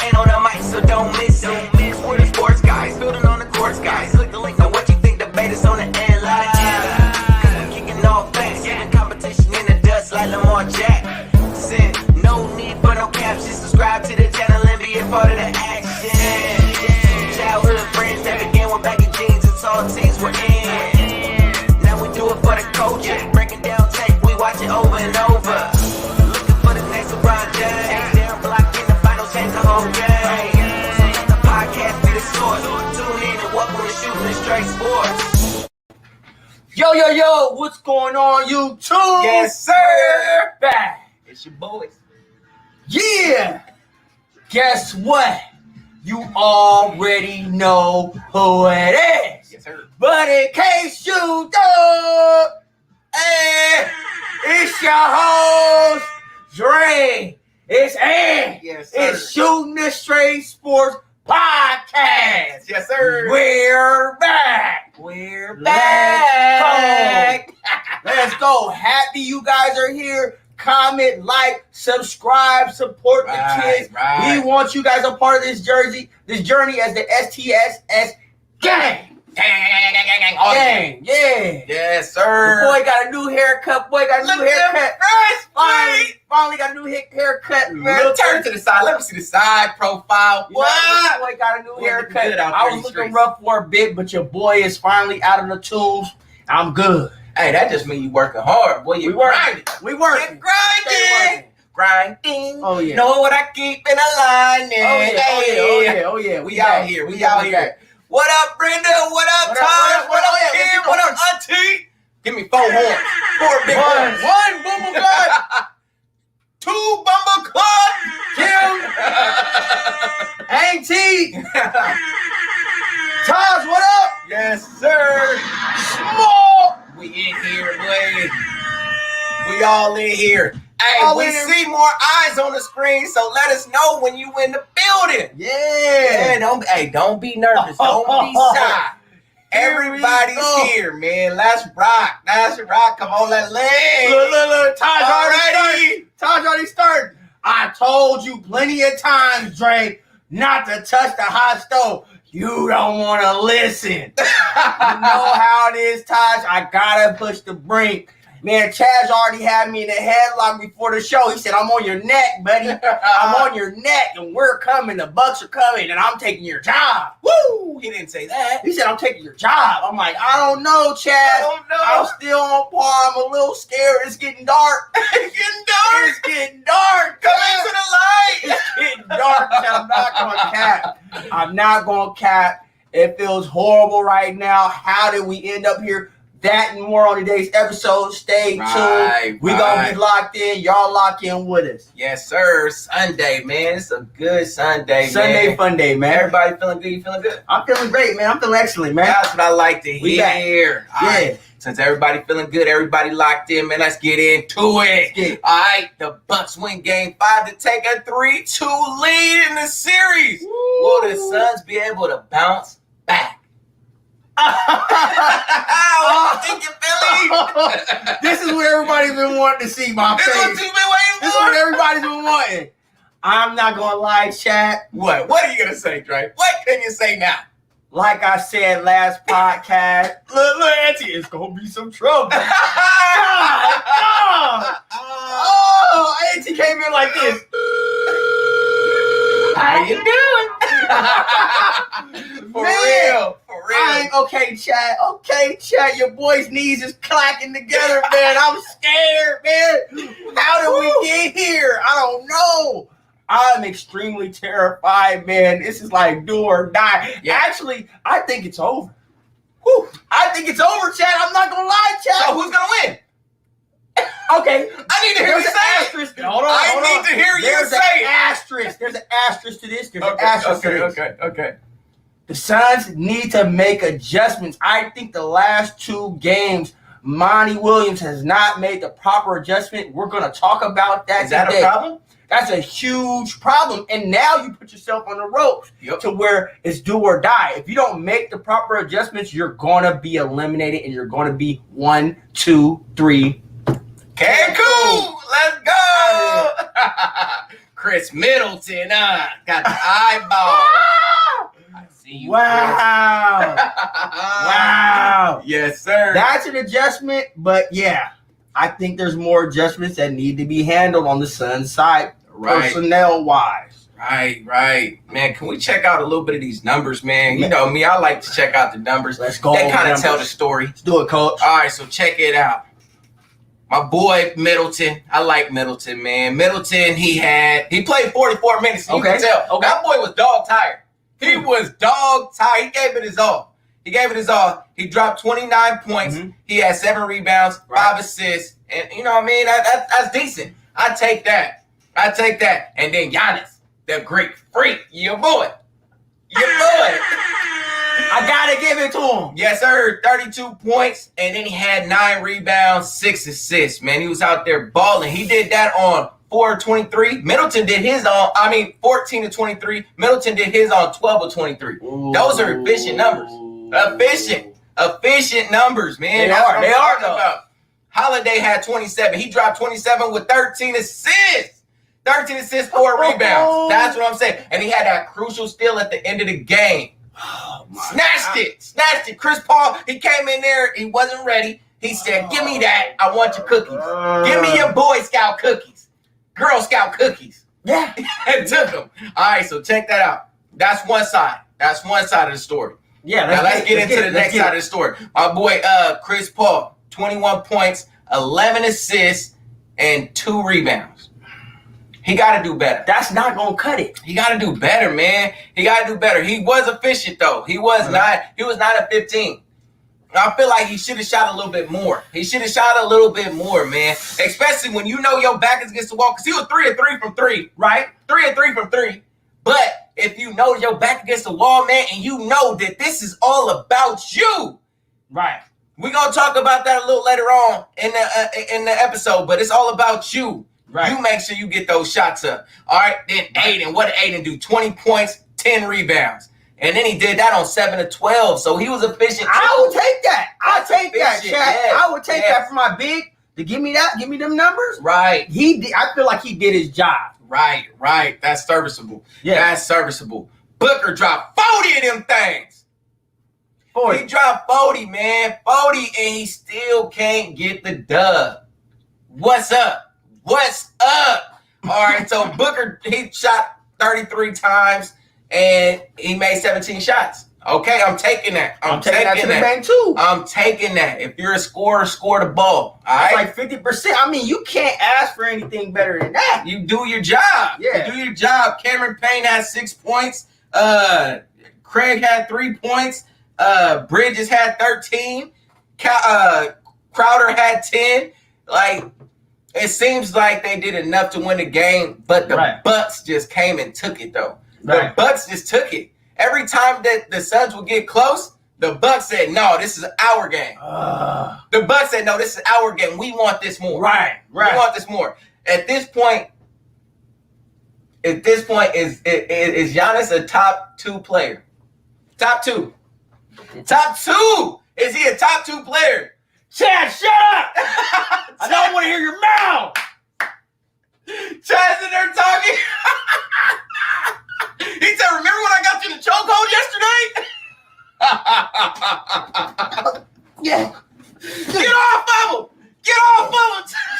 man on the mic, so don't miss it. We're the sports guys, building on the courts guys. Click the link on what you think, debate us on the end line. Cause we're kicking all facts, giving competition in the dust like Lamar Jackson. No need for no caps, just subscribe to the channel and be a part of the action. Childhood friends that began with baggy jeans and tall teams were in. Now we do it for the culture, breaking down tape, we watch it over and over. Looking for the next LeBron James, they're blocking the finals, change the whole game. So let the podcast be the source. Tune in and welcome to Shooting the Straight Sports. Yo, what's going on, YouTube? Yes, sir. We're back. It's your boys. Yeah. Guess what? You already know who it is. Yes, sir. But in case you don't, hey, it's your host, Dre. It's Aiden. Yes, sir. It's Shooting the Straight Sports Podcast. Yes, sir. We're back. We're back. Let's go. Happy you guys are here. Comment, like, subscribe, support the kids. Right. We want you guys a part of this journey as the STSS gang. Gang. Yeah. Yes, sir. The boy got a new haircut. Finally got a new haircut. Man, turn to the side. Let me see the side profile. What? Boy got a new haircut. Good out I there was looking streets. rough for a bit, but your boy is finally out of the tubes. I'm good. Hey, that just means you working hard, boy. You grinding. We working. You're grinding. Oh yeah. Know what I keep in alignment. Oh yeah. We out here. What up, Brenda? What up, Todd? What up, Kim? What up, Auntie? Give me 4 horns. 4 big horns. One bumble cut. 2 bumble club. Kim. Auntie. Taj, what up? Yes, sir. Small. We in here, boy. We all in here. Hey, All we in. see more eyes on the screen, so let us know when you in the building. Yeah. Don't be nervous. Don't be shy. Everybody's here, man. Let's rock. Come on, let's lay. Look. Taj Already. already started. I told you plenty of times, Dre, not to touch the hot stove. You don't want to listen. You know how it is, Taj. I gotta push the brink. Man, Chaz already had me in a headlock before the show. He said, I'm on your neck, buddy. I'm on your neck, and we're coming. The Bucks are coming, and I'm taking your job. Woo! He didn't say that. He said, I'm taking your job. I'm like, I don't know, Chaz. I don't know. I'm still on par. I'm a little scared. It's getting dark. It's getting dark. It's getting dark. Come Chaz. into the light. It's getting dark. I'm not going to cap. I'm not going to cap. It feels horrible right now. How did we end up here? That and more on today's episode. Stay tuned. We're going to be locked in. Y'all lock in with us. Yes, sir. Sunday, man. It's a good Sunday, Sunday man. fun day, man. Everybody feeling good? You feeling good? I'm feeling great, man. I'm feeling excellent, man. That's what I like to We back. hear. All right. Since everybody feeling good, everybody locked in, man, let's get into it. Yeah. All right, the Bucks win Game 5 to take a 3-2 lead in the series. Woo. Will the Suns be able to bounce back? What you thinking, Billy? This is what everybody's been wanting to see, my This is face. what you've been waiting This is what for? everybody's been wanting. I'm not going to lie, chat. What? What are you going to say, Dre? What can you say now? Like I said last podcast, look, Auntie, it's going to be some trouble. Oh, Auntie came in like this. How you doing? For real. Okay, chat. Your boy's knees is clacking together, man. I'm scared, man. How did we get here? I don't know. I'm extremely terrified, man. This is like do or die. Yeah. Actually, I think it's over. Whew. I think it's over, chat. I'm not gonna lie, chat. So who's going to win? Okay. I need to hear you say it. asterisk. Hold on. I need to hear you There's say an it. asterisk. There's an asterisk to this. There's an asterisk to this. Okay. The Suns need to make adjustments. I think the last 2 games, Monty Williams has not made the proper adjustment. We're going to talk about that Is that today. a problem? That's a huge problem. And now you put yourself on the ropes to where it's do or die. If you don't make the proper adjustments, you're going to be eliminated and you're going to be 1, 2, 3. Cancun. Let's go. Chris Middleton, got the eyeball. I see you. Wow. Wow. Yes, sir. That's an adjustment, but yeah, I think there's more adjustments that need to be handled on the Suns side, personnel-wise. Right. Man, can we check out a little bit of these numbers, man? You know me, I like to check out the numbers. Let's go. They kind of tell the story. Let's do it, Coach. All right, so check it out. My boy Middleton, I like Middleton, man. Middleton, he played 44 minutes. You can tell. Okay. That boy was dog tired. He was dog tired. He gave it his all. He dropped 29 points. Mm-hmm. He had 7 rebounds, 5 assists. And you know what I mean? That's decent. I take that. And then Giannis, the Greek freak, your boy. I gotta give it to him. Yes, sir. 32 points, and then he had 9 rebounds, 6 assists. Man, he was out there balling. He did that on 4-23. Middleton did his on 14 to 23. Middleton did his on 12 to 23. Ooh. Those are efficient numbers. Efficient numbers, man. They are though. Holiday had 27. He dropped 27 with 13 assists. 13 assists, 4 rebounds. That's what I'm saying. And he had that crucial steal at the end of the game. Oh, Snatched it. Chris Paul, he came in there. He wasn't ready. He said, give me that. I want your cookies. Give me your Boy Scout cookies. Girl Scout cookies. Yeah. And took them. All right, so check that out. That's one side. of the story. Yeah. Let's get into the next side of the story. My boy Chris Paul, 21 points, 11 assists, and 2 rebounds. He got to do better. That's not going to cut it. He got to do better, man. He got to do better. He was efficient, though. He was not a 15. I feel like he should have shot a little bit more. Man. Especially when you know your back is against the wall. Because he was 3 of 3 from 3, right? 3 of 3 from 3. But if you know your back against the wall, man, and you know that this is all about you. Right. We're going to talk about that a little later on in the episode. But it's all about you. Right. You make sure you get those shots up. All right. Then Aiden. What did Aiden do? 20 points, 10 rebounds. And then he did that on 7 of 12. So he was efficient too. I would take that. I'll take that, Chad. Yeah. I would take that for my big to give me that. Give me them numbers. Right. I feel like he did his job. Right. That's serviceable. Yeah. That's serviceable. Booker dropped 40 of them things. 40. He dropped 40, man. 40, and he still can't get the dub. What's up? All right, so Booker, he shot 33 times, and he made 17 shots. Okay, I'm taking that. I'm taking that to the bank, too. I'm taking that. If you're a scorer, score the ball. All right? That's like 50%. I mean, you can't ask for anything better than that. You do your job. Yeah. You do your job. Cameron Payne had 6 points. Craig had 3 points. Bridges had 13. Crowder had 10. It seems like they did enough to win the game, but the Bucks just came and took it, though. The Bucks just took it. Every time that the Suns would get close, the Bucks said, no, this is our game. The Bucks said, no, this is our game. We want this more. Right. We want this more. At this point, is Giannis a top 2 player? Top 2. Is he a top 2 player? Chad, shut up! I don't want to hear your mouth! Chad's in there talking. He said, remember when I got you in the chokehold yesterday? Yeah. Get off of him!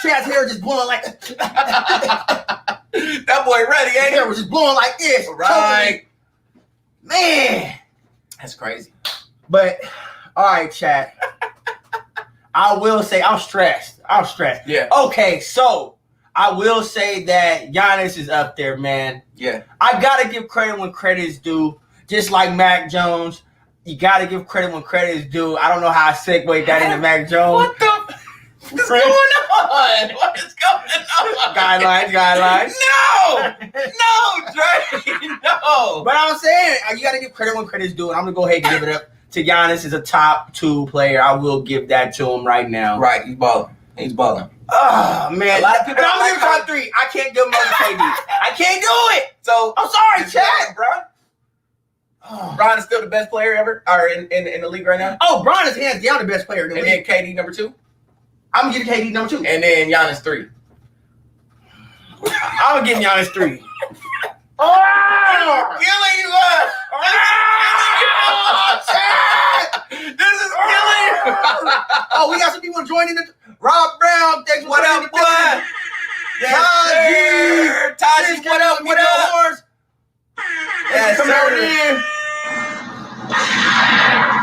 Chad's hair just blowing like that boy ready, ain't he? Hair was just blowing like this. Right. Man. That's crazy. But, all right, Chad. I will say I'm stressed. Yeah. Okay, so I will say that Giannis is up there, man. Yeah. I got to give credit when credit is due. Just like Mac Jones, you got to give credit when credit is due. I don't know how I segued that into Mac Jones. What the what's going on? What is going on? Guidelines. No, Dre. No. But I'm saying you got to give credit when credit is due. And I'm going to go ahead and give it up to Giannis as a top 2 player. I will give that to him right now. Right, he's balling. Oh, man. A lot of people. And I'm going to give top 3. I can't give him over KD. I can't do it. So I'm sorry, Chad. Bron is still the best player ever, or in the league right now. Oh, Bron is hands down the best player in the league. And then KD number 2. I'm gonna get KD number 2. And then Giannis 3. I'm giving y'all this 3. Oh! Killing you, this is killing you. Oh, we got some people joining the Rob Brown. Thanks for What coming up, in the building. boy? Yes, Tashi, what up? What up? Yes,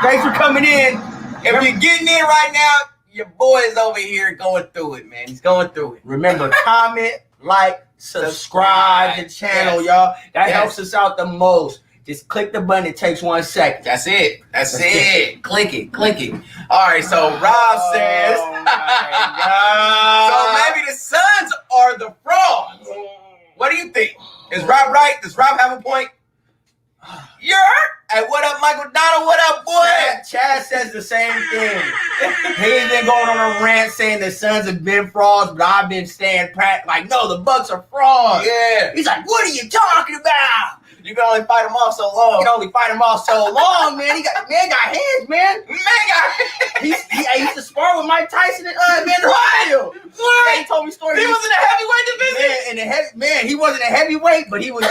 Thanks for coming in. If you're getting in right now, your boy is over here going through it, man. He's going through it. Remember, comment, like, subscribe to the channel, y'all. That helps us out the most. Just click the button. It takes 1 second. That's it. That's it. Click it. Click it. All right. So Rob says. Oh my God. So maybe the Suns are the frauds. What do you think? Is Rob right? Does Rob have a point? You're hurt. Hey, what up, Michael Donald? What up, boy? Chad says the same thing. He's been going on a rant saying the Suns have been frauds, but I've been saying like, no, the Bucks are frauds. Yeah. He's like, what are you talking about? You can only fight them off so long. You can only fight him off so long, man. Man got hands, man. He used to spar with Mike Tyson and Evander Holyfield. What? He told me stories. He was in the heavyweight division. He wasn't a heavyweight, but he was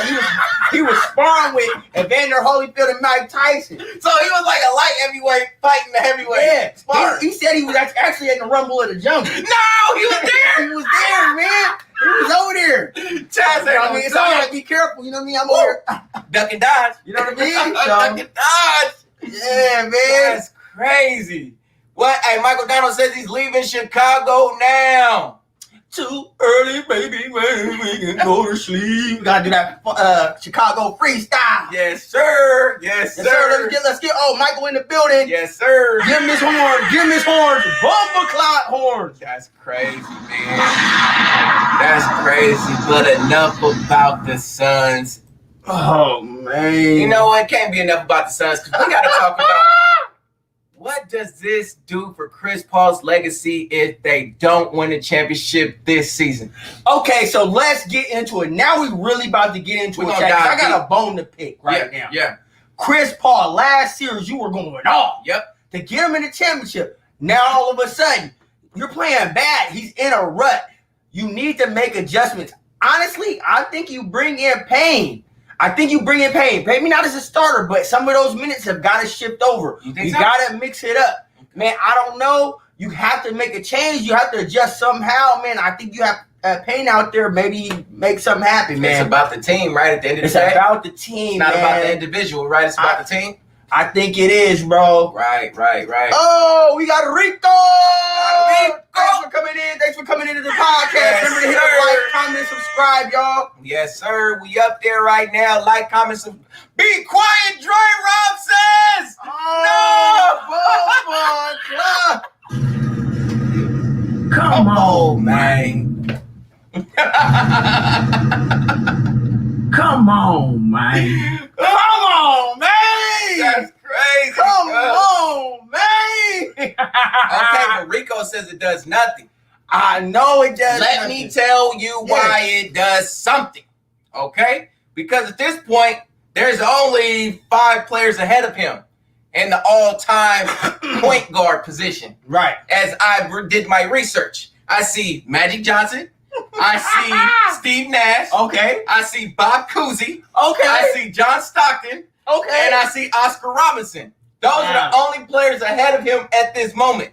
sparring with Evander Holyfield and Mike Tyson. So he was like a light heavyweight fighting the heavyweight. Yeah, Spar. he said he was actually in the Rumble of the Jungle. No, he was there. He was there, man. He was over there. Chad said, I mean, it's all right. Be careful. You know what I mean? I'm over here. Duck and dodge. You know what I mean? Duck and dodge. Yeah, man. That's crazy. What? Hey, Michael Donald says he's leaving Chicago now. Too early, baby, when we can go to sleep. We gotta do that Chicago freestyle. Yes, sir. Yes, sir. Let's get Michael in the building. Yes, sir. Give him his horns. Give him his horns. Bumper clock horns. That's crazy, man. That's crazy. But enough about the Suns. Oh, man. You know what? Can't be enough about the Suns because we gotta talk about what does this do for Chris Paul's legacy if they don't win the championship this season? Okay, so let's get into it. Now we really about to get into it. I got a bone to pick right now. Yeah. Chris Paul, last series you were going off. Yep. To get him in the championship. Now all of a sudden, you're playing bad. He's in a rut. You need to make adjustments. Honestly, I think you bring in Payne. Maybe not as a starter, but some of those minutes have got to shift over. You got to mix it up. Man, I don't know. You have to make a change. You have to adjust somehow, man. I think you have Payne out there. Maybe make something happen, man. It's about the team, right? At the end of the day. It's about the team, It's not about the individual, right? It's about the team. I think it is, bro. Right. Oh, we got Rico. Thanks for coming into the podcast. Yes, Remember to hit the like, comment, and subscribe, y'all. Yes, sir. We up there right now. Like, comment, be quiet, Dwayne Rob says. No. Come on, man. Come on, man. That's crazy. Come on, man. Okay, but Rico says it does nothing. I know it does. Let me tell you why it does something. Okay? Because at this point, there's only 5 players ahead of him in the all-time point guard position. Right. As I did my research, I see Magic Johnson. I see Steve Nash. Okay. I see Bob Cousy. Okay. I see John Stockton. Okay. And I see Oscar Robinson. Those are the only players ahead of him at this moment.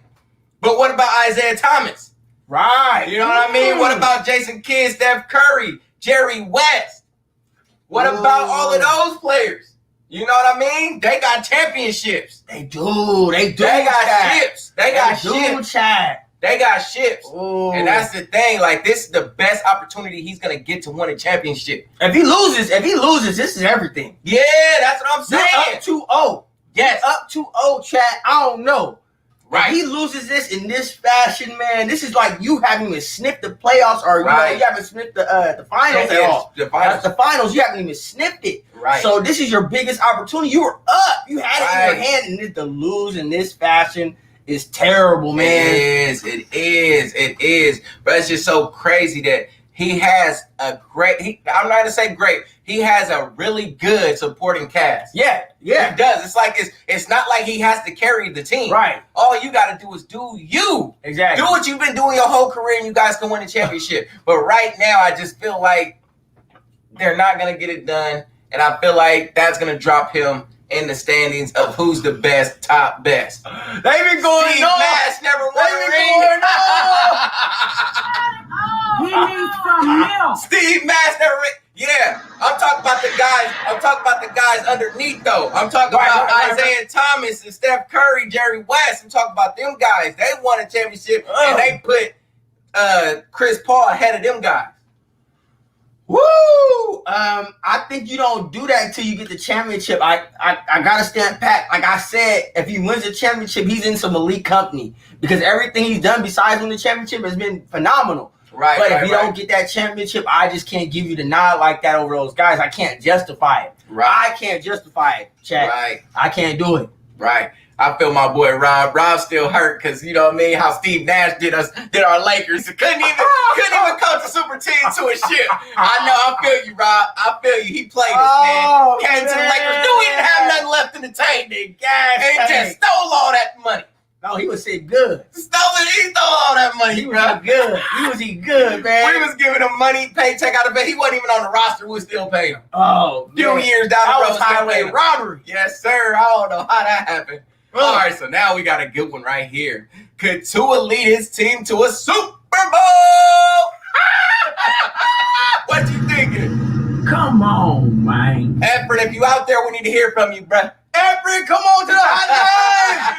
But what about Isaiah Thomas? Right. You know what I mean? What about Jason Kidd, Steph Curry, Jerry West? What about all of those players? You know what I mean? They got championships. They do. They got ships. They got ships. Chad. They got ships. Ooh. And that's the thing. Like, this is the best opportunity he's going to get to win a championship. If he loses, this is everything. Yeah, that's what I'm saying. You're up 2-0. Yes. Up 2-0, Chad. I don't know. Right. If he loses this in this fashion, man, this is like you haven't even sniffed the playoffs or you haven't sniffed the finals at all. The finals, you haven't even sniffed it. Right. So this is your biggest opportunity. You were up. You had it in your hand, and to lose in this fashion is terrible, man. It is. But it's just so crazy that he has a great. I'm not gonna say great. He has a really good supporting cast. Yeah. He does. It's like it's not like he has to carry the team. Right. All you got to do is do you. Exactly. Do what you've been doing your whole career, and you guys can win a championship. But right now, I just feel like they're not gonna get it done, and I feel like that's gonna drop him in the standings of who's the top best. They've been going Steve on. Nash never won a They've been ring. going on. He needs some milk. Steve Nash never. Yeah, I'm talking about the guys. I'm talking about the guys underneath, though. I'm talking about Isaiah Thomas and Steph Curry, Jerry West. I'm talking about them guys. They won a championship, and they put Chris Paul ahead of them guys. Woo! I think you don't do that until you get the championship. I gotta stand pat. Like I said, if he wins the championship, he's in some elite company because everything he's done besides win the championship has been phenomenal. Right. But if you don't get that championship, I just can't give you the nod like that over those guys. I can't justify it. Right. I can't justify it, Chad. Right. I can't do it. Right. I feel my boy Rob. Rob's still hurt because you know what I mean. How Steve Nash did our Lakers. Couldn't even coach a super team to a ship. I know. I feel you, Rob. I feel you. He played us, man. Came to the Lakers. Knew he didn't have nothing left in the tank. And just stole all that money. No, he was sitting good. He stole all that money. He was good. He was eating good, man. We was giving him money, paycheck out of bed. He wasn't even on the roster. We was still paying him. Oh, Few man. years down the That road, was highway robbery. Yes, sir. I don't know how that happened. All right, so now we got a good one right here. Could Tua lead his team to a Super Bowl? What you thinking? Come on, man. Efren, if you out there, we need to hear from you, bruh. Efren, come on to the hot line.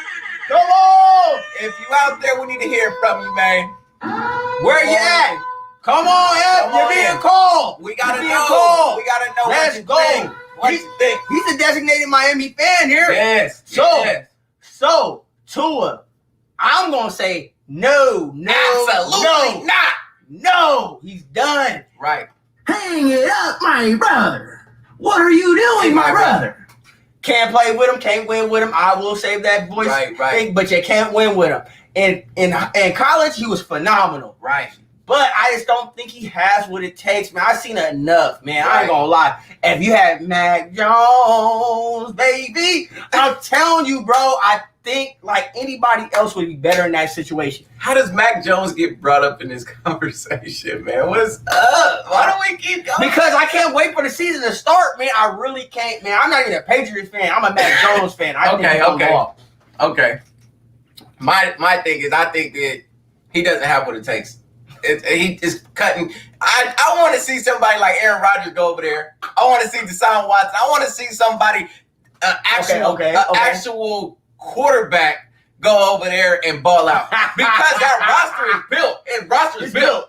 Come on. If you out there, we need to hear from you, man. Where you at? Come on, Ef. Come You're on being in. called. We gotta You're being know. called. We gotta know Let's what you go. think. What you think? He's a designated Miami fan here. Yes. So, Tua, I'm going to say no. Absolutely not. No, he's done. Right. Hang it up, my brother. What are you doing, my brother? Can't play with him, can't win with him. I will save that voice thing, but you can't win with him. In college, he was phenomenal. Right. But I just don't think he has what it takes, man. I've seen enough, man. I ain't Right. gonna lie. If you had Mac Jones, baby, I'm telling you, bro, I think like anybody else would be better in that situation. How does Mac Jones get brought up in this conversation, man? What's up? Why don't we keep going? Because I can't wait for the season to start, man. I really can't, man. I'm not even a Patriots fan. I'm a Mac Jones fan. Okay. My thing is, I think that he doesn't have what it takes. He is cutting. I want to see somebody like Aaron Rodgers go over there. I want to see Deshaun Watson. I want to see somebody, actual quarterback, go over there and ball out because that roster is built.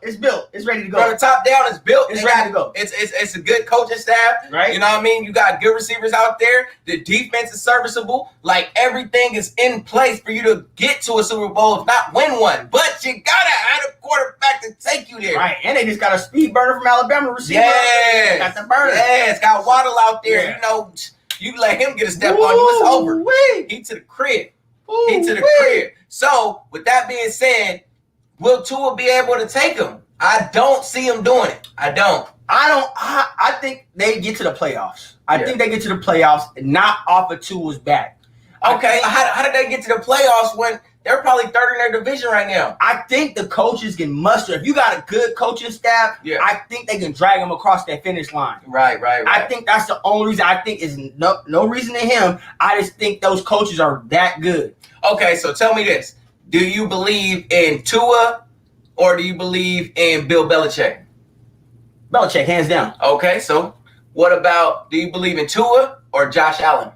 It's built. It's ready to go. From the top down, it's built. It's ready to go. It's a good coaching staff, right? You know what I mean. You got good receivers out there. The defense is serviceable. Like everything is in place for you to get to a Super Bowl, if not win one. But you gotta have a quarterback to take you there, right? And they just got a speed burner from Alabama receiver. Yes, got the burner. Yes, got Waddle out there. Yeah. You know, you let him get a step on you, it's over. He to the crib. Crib. So, with that being said, will Tua be able to take him? I don't see him doing it. I think they get to the playoffs. I think they get to the playoffs, not off of Tua's back. Okay, how did they get to the playoffs when they're probably third in their division right now? I think the coaches can muster. If you got a good coaching staff, I think they can drag them across that finish line. Right. I think that's the only reason. I think is no reason to him. I just think those coaches are that good. Okay, so tell me this. Do you believe in Tua or do you believe in Bill Belichick? Belichick, hands down. Okay, so what about, do you believe in Tua or Josh Allen?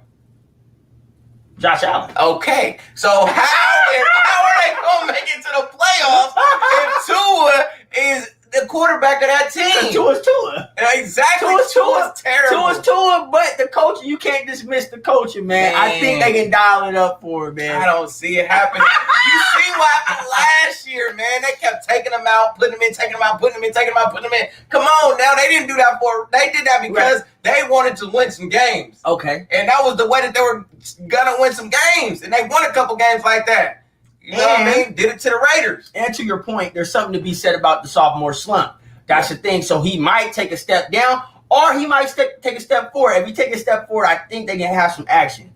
Josh Allen. Okay, so how are they going to make it to the playoffs if Tua is the quarterback of that team? Tua's Tua. Exactly. Tua's terrible. Tua's Tua, but the coaching, you can't dismiss the coaching, man. I think they can dial it up for it, man. I don't see it happening. You see what happened last year, man. They kept taking them out, putting them in, taking them out, putting them in, taking them out, putting them in. Come on now. They didn't do that they did that because they wanted to win some games. Okay. And that was the way that they were going to win some games. And they won a couple games like that. You know what I mean? Did it to the Raiders. And to your point, there's something to be said about the sophomore slump. That's the thing. So he might take a step down, or he might take a step forward. If he take a step forward, I think they can have some action.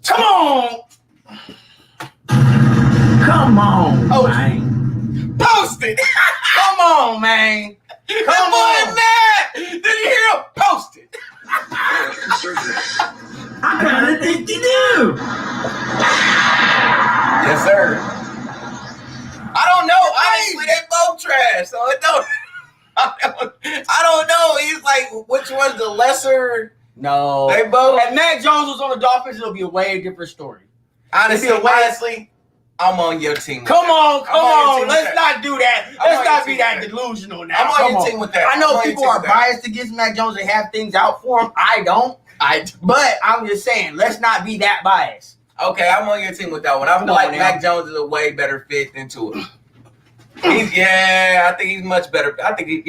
Come on! Come on, Oh. man. Post it. Come on, man! Come That boy on! mad. Did you hear him? Post it. I kind of think you do. Yes, sir. I don't know. Honestly, they both trash, so it don't. I don't know. He's like, which one's the lesser? No. They both. If Mac Jones was on the Dolphins, it'll be a way different story. Honestly, I'm on your team. Come on, come on. Let's with not do that. I'm on Let's not your be team that with that. delusional now. I'm on Come your team with that. I know I'm on your people team are with that. biased against Mac Jones and have things out for him. I don't. But I'm just saying, let's not be that biased. Okay, I'm on your team with that one. I feel Come like on now. Mac Jones is a way better fit than Tua. I think he's much better. I think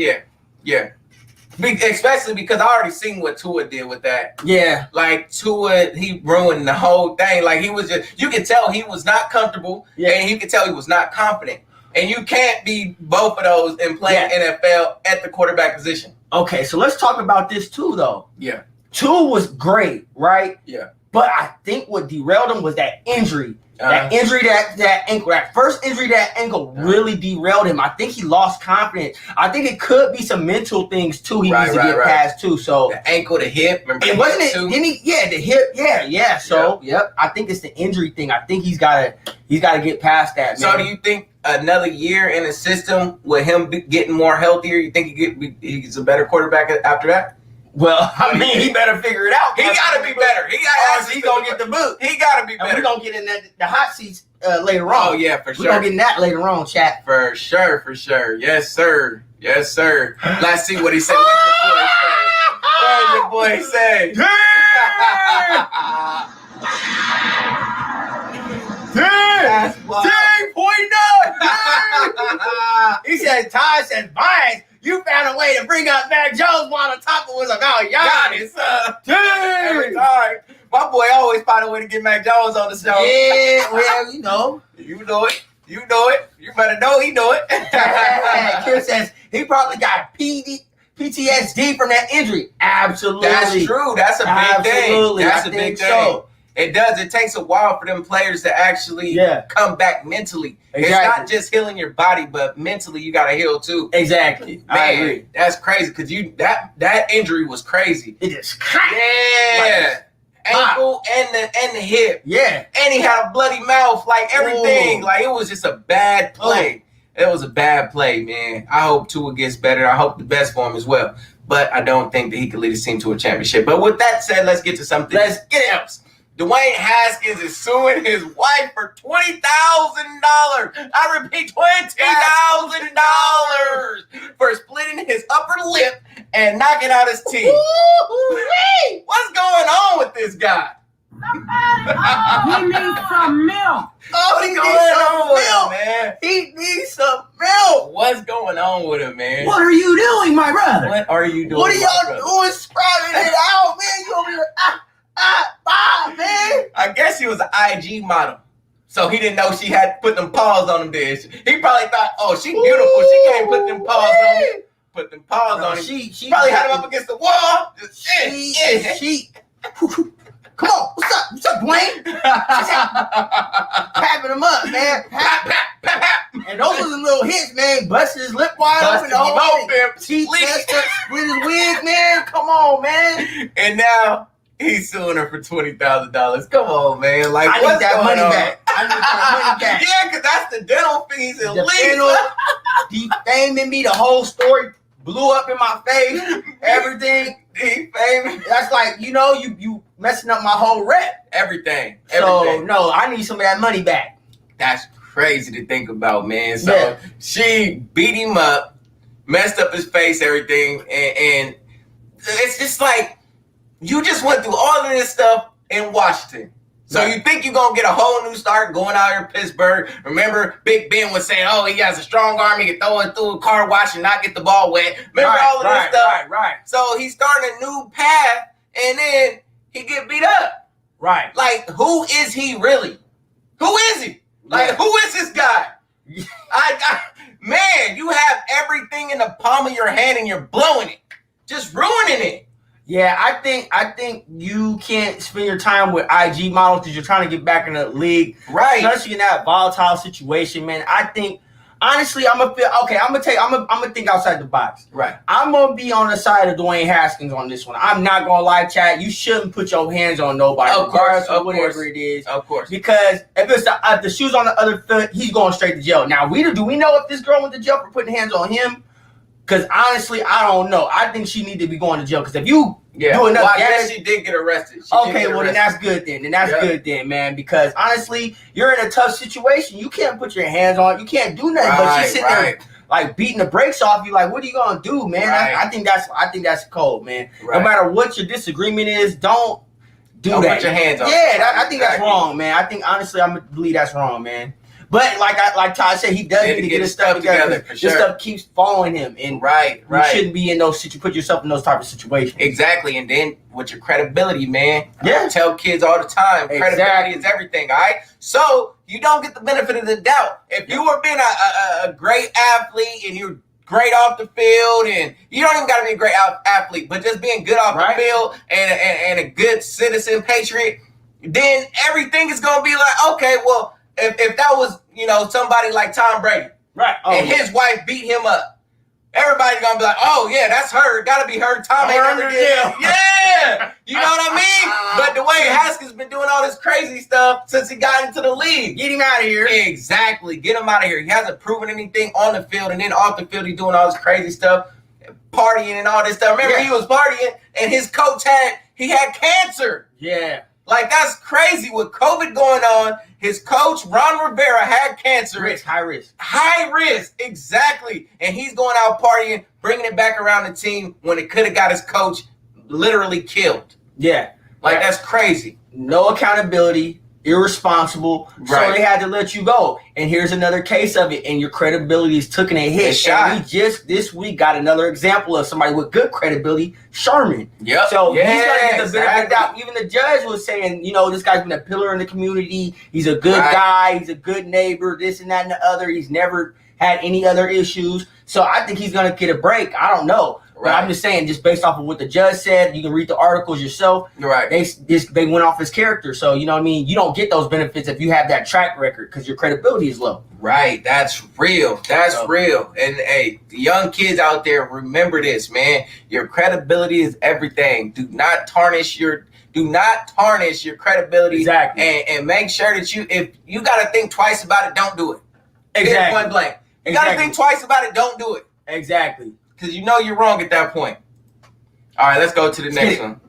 especially because I already seen what Tua did with that. Yeah. Like Tua, he ruined the whole thing. Like he was just, you could tell he was not comfortable, and you could tell he was not confident. And you can't be both of those and play NFL at the quarterback position. Okay, so let's talk about this too, though. Yeah. Tua was great, right? Yeah. But I think what derailed him was that injury. That injury, that ankle, that first injury, that ankle really derailed him. I think he lost confidence. I think it could be some mental things too. He needs to get past too. So the ankle, the hip, remember? And wasn't it? Didn't he? Yeah, the hip. Yeah. So I think it's the injury thing. I think he's got to get past that. So Man. do you think another year in the system with him getting more healthier, you think he's a better quarterback after that? Well, I mean, he better figure it out. He got to be better. He's going to get the boot. He got to be better. We're going to get in the hot seats later on. Oh, yeah, for sure. We're going to get in that later on, chat. For sure. Yes, sir. Let's see what he said. What did your boy say? He said, Ty said, Vines, you found a way to bring up Mac Jones while the topic was about Giannis. Every time. My boy always find a way to get Mac Jones on the show. Yeah, well, you know. You know it. You better know he know it. Kim says he probably got PTSD from that injury. Absolutely. That's true. That's a big thing. That's a big thing. So. It does. It takes a while for them players to actually come back mentally. Exactly. It's not just healing your body, but mentally you got to heal too. Exactly. Man, I agree. That's crazy because that injury was crazy. It just ankle and the hip. Yeah. And he had a bloody mouth, like everything. Like it was just a bad play. It was a bad play, man. I hope Tua gets better. I hope the best for him as well. But I don't think that he can lead his team to a championship. But with that said, let's get to something else. Dwayne Haskin is suing his wife for $20,000. I repeat, $20,000 for splitting his upper lip and knocking out his teeth. What's going on with this guy? He needs some milk. What's going on with him, man? He needs some milk. What's going on with him, man? What are you doing, my brother? What are you doing? What are y'all doing sprouting it out, man? You over here, man. I guess he was an IG model. So he didn't know she had put them paws on him, did she? He probably thought, oh, she beautiful. She can't put them paws on me. Put them paws on him. She probably had him up against the wall. She. Come on, what's up, Dwayne? Papping him up, man. Pap. And those are the little hits, man. Busted his lip wide open. Teeth messed up, split his wig, man. Come on, man. And now he's suing her for $20,000. Come on, man. Like, I need that money back. Yeah, because that's the dental fees at least. Dental, defaming me, the whole story blew up in my face. Everything. Defaming. That's like, you messing up my whole rep. Everything. So, no, I need some of that money back. That's crazy to think about, man. So she beat him up, messed up his face, everything. And it's just like, you just went through all of this stuff in Washington. So you think you're going to get a whole new start going out here in Pittsburgh. Remember, Big Ben was saying, oh, he has a strong arm. He can throw it through a car wash and not get the ball wet. Remember all of this stuff? Right. So he's starting a new path, and then he get beat up. Right. Like, who is he really? Who is he? Like, who is this guy? Man, you have everything in the palm of your hand and you're blowing it, just ruining it. Yeah, I think you can't spend your time with IG models because you're trying to get back in the league, Right. especially in that volatile situation, man. I think honestly, I'm gonna think outside the box. Right. I'm gonna be on the side of Dwayne Haskins on this one. I'm not gonna lie, Chad. You shouldn't put your hands on nobody, Of course, regardless of of whatever course. it is. Of course. Because if the shoe's on the other foot, he's going straight to jail. Now, do we know if this girl went to jail for putting hands on him? Because honestly, I don't know. I think she need to be going to jail. Because if you do enough well, I guess damage, she did get arrested. okay, well then that's good then. Then that's good then, man. Because honestly, you're in a tough situation. You can't put your hands on. You can't do nothing. But she's sitting there like beating the brakes off you. Like, what are you gonna do, man? Right. I think that's cold, man. Right. No matter what your disagreement is, don't Don't that. put your hands on. Yeah, I think that's wrong, man. I think honestly, I'm gonna believe that's wrong, man. But like Todd said, he does need to get his stuff together. for This sure. stuff keeps following him, and Right. you shouldn't be in those put yourself in those type of situations. Exactly, and then with your credibility, man. Yeah. I tell kids all the time, credibility Exactly. is everything. All right, so you don't get the benefit of the doubt. If you were being a great athlete and you're great off the field, and you don't even got to be a great athlete, but just being good off the field and a good citizen patriot, then everything is gonna be like, okay, well, if that was somebody like Tom Brady, Right. and his wife beat him up, everybody's gonna be like, oh yeah, that's her. Gotta be her. Tom ain't never did. Yeah, you know what I mean? But Dwayne Haskins been doing all this crazy stuff since he got into the league. Get him out of here. Exactly, get him out of here. He hasn't proven anything on the field, and then off the field, he's doing all this crazy stuff, partying and all this stuff. Remember, he was partying, and his coach had cancer. Yeah. Like, that's crazy. With COVID going on, his coach, Ron Rivera, had cancer. High risk. High risk, exactly. And he's going out partying, bringing it back around the team when it could have got his coach literally killed. Yeah. Like, that's crazy. No accountability, irresponsible. Right. So they had to let you go. And here's another case of it. And your credibility is taking a hit. It's shot. And we just this week got another example of somebody with good credibility, Sherman. Yep. So he's Yeah, gonna get the benefit of the exactly. doubt. Even the judge was saying, this guy's been a pillar in the community. He's a good guy. He's a good neighbor. This and that and the other. He's never had any other issues. So I think he's gonna get a break. I don't know. But I'm just saying, just based off of what the judge said, you can read the articles yourself. Right. They went off his character. So, you know what I mean? You don't get those benefits if you have that track record because your credibility is low. Right. That's real. That's real. And hey, the young kids out there, remember this, man. Your credibility is everything. Do not tarnish your credibility. Exactly. And make sure that if you gotta think twice about it, don't do it. Exactly. Point blank. You gotta think twice about it, don't do it. Exactly. Because you know you're wrong at that point. All right, let's go to the next one.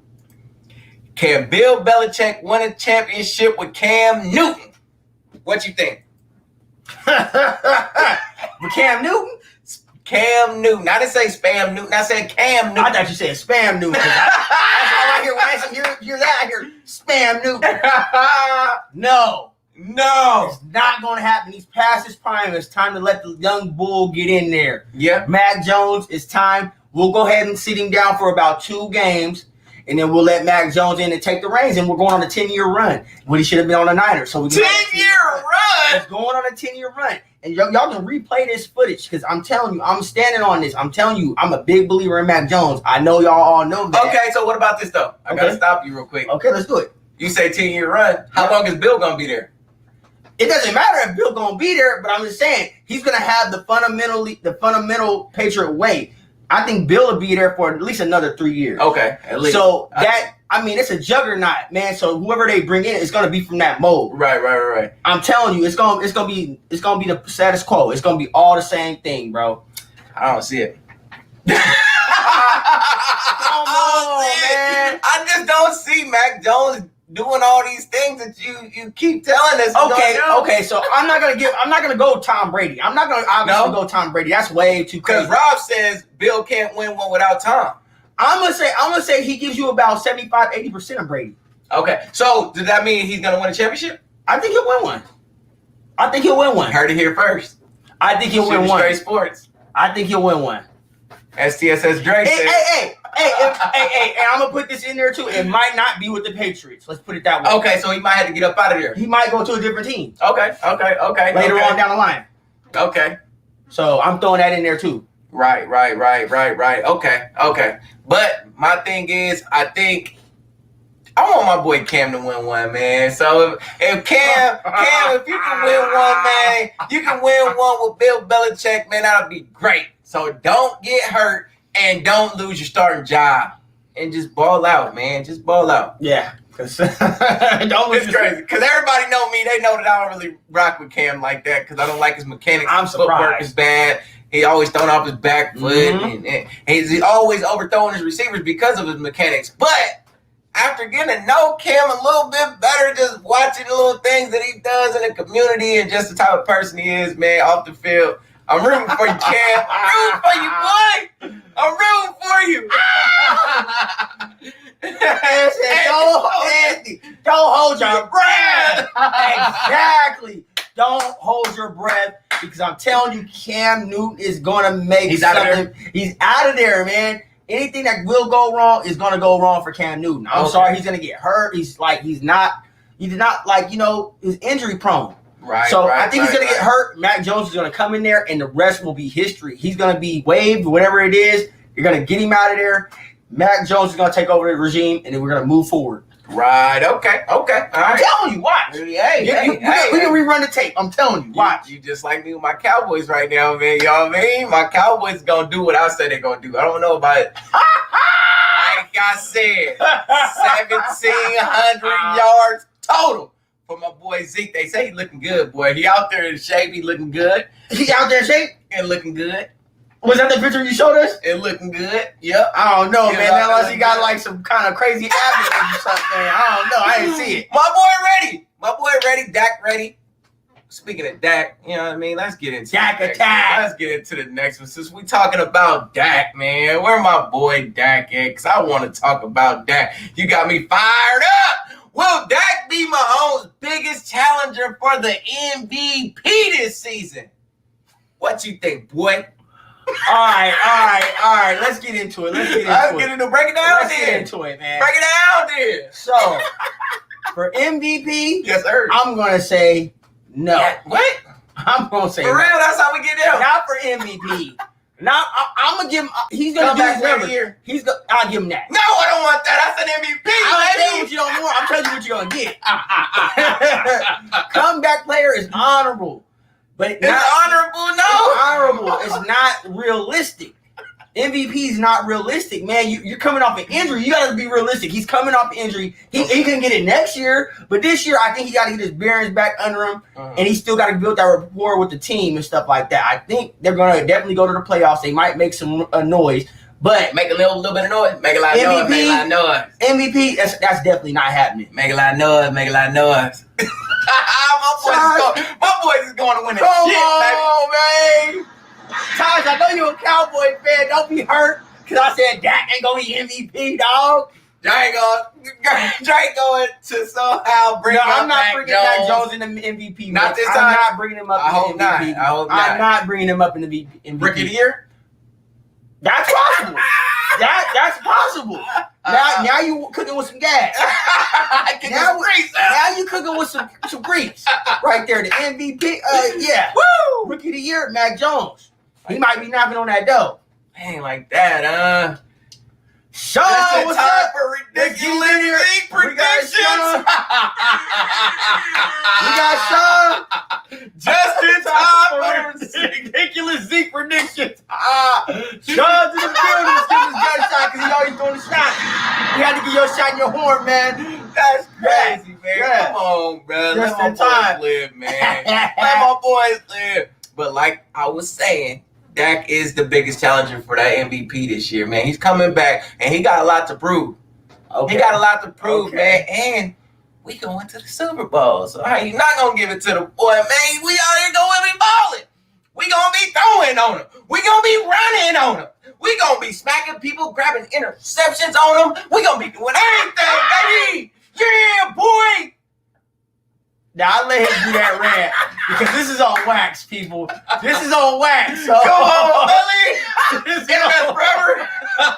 Can Bill Belichick win a championship with Cam Newton? What you think? With Cam Newton? Cam Newton. I didn't say Spam Newton. I said Cam Newton. I thought you said Spam Newton. That's all I hear when I hear that. I hear Spam Newton. No. It's not going to happen. He's past his prime. It's time to let the young bull get in there. Yeah. Mac Jones, it's time. We'll go ahead and sit him down for about 2 games, and then we'll let Mac Jones in and take the reins, and we're going on a 10-year run when he should have been on the Niners. So we 10-year run? It's going on a 10-year run. And y'all can replay this footage because I'm telling you, I'm standing on this. I'm telling you, I'm a big believer in Mac Jones. I know y'all all know that. Okay, so what about this, though? I got to stop you real quick. Okay, let's do it. You say 10-year run. How long is Bill going to be there? It doesn't matter if Bill gonna be there, but I'm just saying he's gonna have the fundamental Patriot way. I think Bill will be there for at least another 3 years. Okay, at least. So it's a juggernaut, man. So whoever they bring in is gonna be from that mold. Right. I'm telling you, it's gonna be the status quo. It's gonna be all the same thing, bro. I don't see it. Come on, man. I just don't see Mac Jones doing all these things that you keep telling us. Okay. So I'm not gonna go Tom Brady. I'm not gonna obviously go Tom Brady. That's way too crazy. Because Rob says Bill can't win one without Tom. I'm gonna say he gives you about 75-80% of Brady. Okay. So does that mean he's gonna win a championship? I think he'll win one. Heard it here first. I think he'll win one. Straight sports. I think he'll win one. STSS Dre says. Hey, and I'm gonna put this in there too. It might not be with the Patriots. Let's put it that way. Okay, so he might have to get up out of there. He might go to a different team. Okay. Later on down the line. Okay. So I'm throwing that in there too. Right. Okay. But my thing is, I think I want my boy Cam to win one, man. So if Cam, if you can win one, man, you can win one with Bill Belichick, man, that'll be great. So don't get hurt and don't lose your starting job. And just ball out, man. Just ball out. Yeah. It's crazy. Because everybody know me. They know that I don't really rock with Cam like that because I don't like his mechanics. I'm his footwork is bad. He always throwing off his back foot. And he's always overthrowing his receivers because of his mechanics. But after getting to know Cam a little bit better, just watching the little things that he does in the community and just the type of person he is, man, off the field, I'm rooting for you, Cam. I'm rooting for you, boy. I'm rooting for you. Don't hold your breath. Exactly. Don't hold your breath because I'm telling you, Cam Newton is going to make something. He's out of there, man. Anything that will go wrong is going to go wrong for Cam Newton. I'm sorry, he's going to get hurt. He's not like, he's injury prone. Right. So I think he's going to get hurt. Mac Jones is going to come in there, and the rest will be history. He's going to be waived, whatever it is. You're going to get him out of there. Mac Jones is going to take over the regime, and then we're going to move forward. Right. Okay. All right. I'm telling you, watch. We can rerun the tape. I'm telling you, watch. You just like me with my Cowboys right now, man. You know what I mean? My Cowboys going to do what I said they're going to do. I don't know about it. Like I said, 1,700 yards total for my boy Zeke. They say he's looking good, boy. He out there in shape. He looking good. He out there in shape? And looking good. Was that the picture you showed us? It looking good. Yep. I don't know, man. Unless he got like some kind of crazy abdomen or something. I don't know. I didn't see it. My boy ready. My boy ready. Dak ready. Speaking of Dak, you know what I mean? Let's get into Dak attack. Let's get into the next one. Since we talking about Dak, man, where my boy Dak at? Because I want to talk about Dak. You got me fired up. Will Dak be Mahomes' biggest challenger for the MVP this season? What you think, boy? All right. Let's get into it. Break it down. Let's get into it, man. Break it down, then. So, for MVP, yes, sir. I'm gonna say no. What? I'm gonna say for no. real. That's how we get down. Not for MVP. Now I'm gonna give him. He's gonna come do back whatever. every year. I'll give him that. No, I don't want that. That's an MVP. I'm telling you what you don't want. I'm telling you what you're gonna get. Comeback player is honorable. But it's honorable, no. Honorable. It's not realistic. MVP is not realistic, man. You're coming off an injury. You got to be realistic. He's coming off an injury. He can get it next year, but this year I think he got to get his bearings back under him, and he still got to build that rapport with the team and stuff like that. I think they're gonna definitely go to the playoffs. They might make some noise, but make a little bit of noise. Make a lot of noise. Make a lot of noise. MVP, that's definitely not happening. Make a lot of noise. Make a lot of noise. My boys is going to win it. Come on, man. Taj, I know you're a Cowboy fan. Don't be hurt because I said Dak ain't going to be MVP, dog. Drake going to somehow bring up I'm not bringing Mac Jones in the MVP. Not this time. I'm not bringing him up in the MVP. I hope not. I'm not bringing him up in the MVP. Rookie of the year? That's possible. That's possible. Now you cooking with some gas. Now you cooking with some grease. Right there, the MVP. Yeah. Woo! Rookie of the year, Mac Jones. He might be knocking on that door. Ain't like that, Sean, what's time up? for ridiculous predictions. We got Sean. Just in time for ridiculous Zeke predictions. Sean's in the building. Let's give his gun shot because he always doing the shot. You had to get your shot in your horn, man. That's crazy, man. Yeah. Come on, bro. Just Let my boys live, man. Let my boys live. But like I was saying, Dak is the biggest challenger for that MVP this year, man. He's coming back, and he got a lot to prove. Okay. He got a lot to prove, man. And we going to the Super Bowl. So how you not going to give it to the boy, man? We out here going to be balling. We going to be throwing on him. We going to be running on him. We going to be smacking people, grabbing interceptions on them. We going to be doing everything, baby. Yeah, boy. Now, I let him do that rant because this is on wax, people. This is on wax. So. Go on, Billy. Internet forever.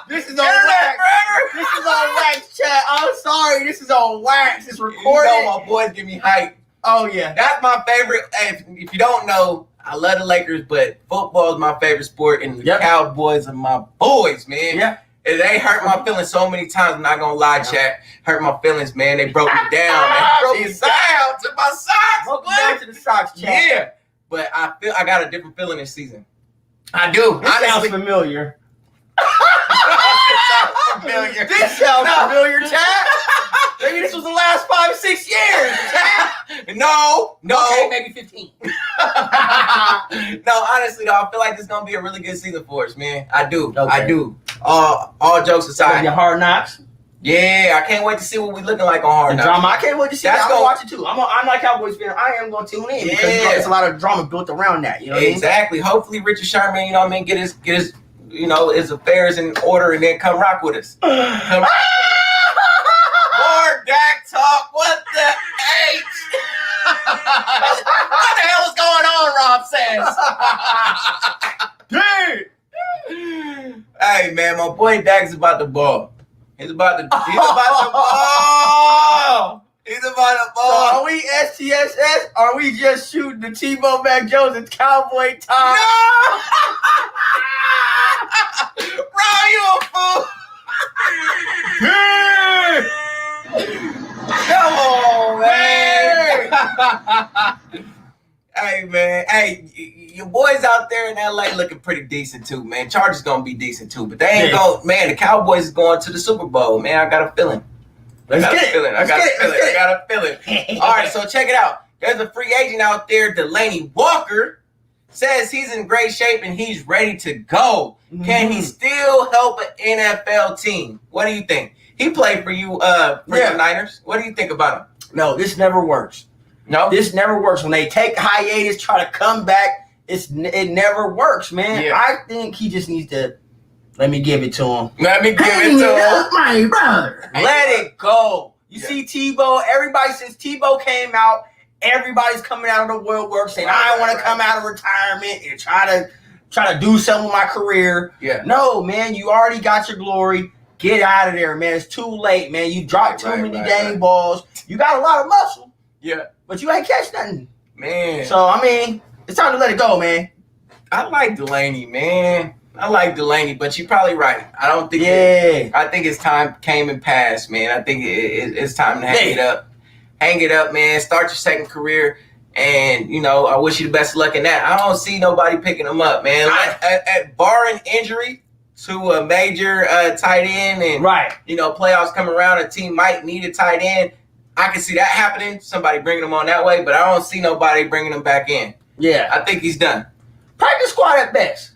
This is on wax. Forever. This is on wax, chat. I'm sorry. This is on wax. It's recorded. You know my boys give me hype. Oh, yeah. That's my favorite. If you don't know, I love the Lakers, but football is my favorite sport, and the Cowboys are my boys, man. Yeah. And they hurt my feelings so many times. I'm not gonna lie, chat. Hurt my feelings, man. They broke me down. They broke me down to my socks. Broke me down to the socks, chat. Yeah. But I feel I got a different feeling this season. I do. This sounds Honestly. familiar. Familiar. This sounds familiar, chat. Maybe this was the last 5-6 years. No. Okay, maybe 15. No, honestly though, I feel like this is gonna be a really good season for us, man. I do. Okay. I do. All jokes aside. Your Hard Knocks. Yeah, I can't wait to see what we looking like on Hard The Knocks. drama. I can't wait to see That's that. I'm gonna- gonna watch it too. I'm like Cowboys fan. I am gonna tune in because Yeah. there's a lot of drama built around that. You know what Exactly. Hopefully Richard Sherman, you know what I mean, get his his affairs in order and then come rock with us. Come rock with us. More Dak talk. What the H? What the hell is going on, Rob says? Dude. Hey man, my boy Dak's about the ball. He's about the ball. He's about the So ball. are we STSS? Or are we just shooting the Tebow Mac Jones and Cowboy time? No! Bro, you a fool. Come on, man. Hey, man. Hey, your boys out there in LA looking pretty decent too, man. Chargers gonna be decent too, but they ain't going. Man, the Cowboys is going to the Super Bowl, man. I got a feeling. I got a feeling. All right, so check it out. There's a free agent out there, Delanie Walker, says he's in great shape and he's ready to go. Can he still help an NFL team? What do you think? He played for you, the Niners. What do you think about him? No, this never works. No, This never works. When they take hiatus, try to come back, it never works, man. Yeah. I think he just needs to let me give it to him. let me give Hang it to it him. up, my brother. Let it go. You Yeah. see Tebow, everybody since Tebow came out, everybody's coming out of the woodwork saying, I want to come out of retirement and try to do something with my career. Yeah. No, man, you already got your glory. Get out of there, man. It's too late, man. You dropped too many game balls. You got a lot of muscle, Yeah, but you ain't catch nothing. man. So, I mean, it's time to let it go, man. I like Delanie, man. I like Delanie, but you're probably right. I don't think. Yeah. I think his time came and passed, man. I think it's time to hang it up. Hang it up, man. Start your second career. And, I wish you the best of luck in that. I don't see nobody picking him up, man. Barring injury to a major tight end and, Right. playoffs come around, a team might need a tight end. I can see that happening. Somebody bringing him on that way, but I don't see nobody bringing him back in. Yeah. I think he's done. Practice squad at best.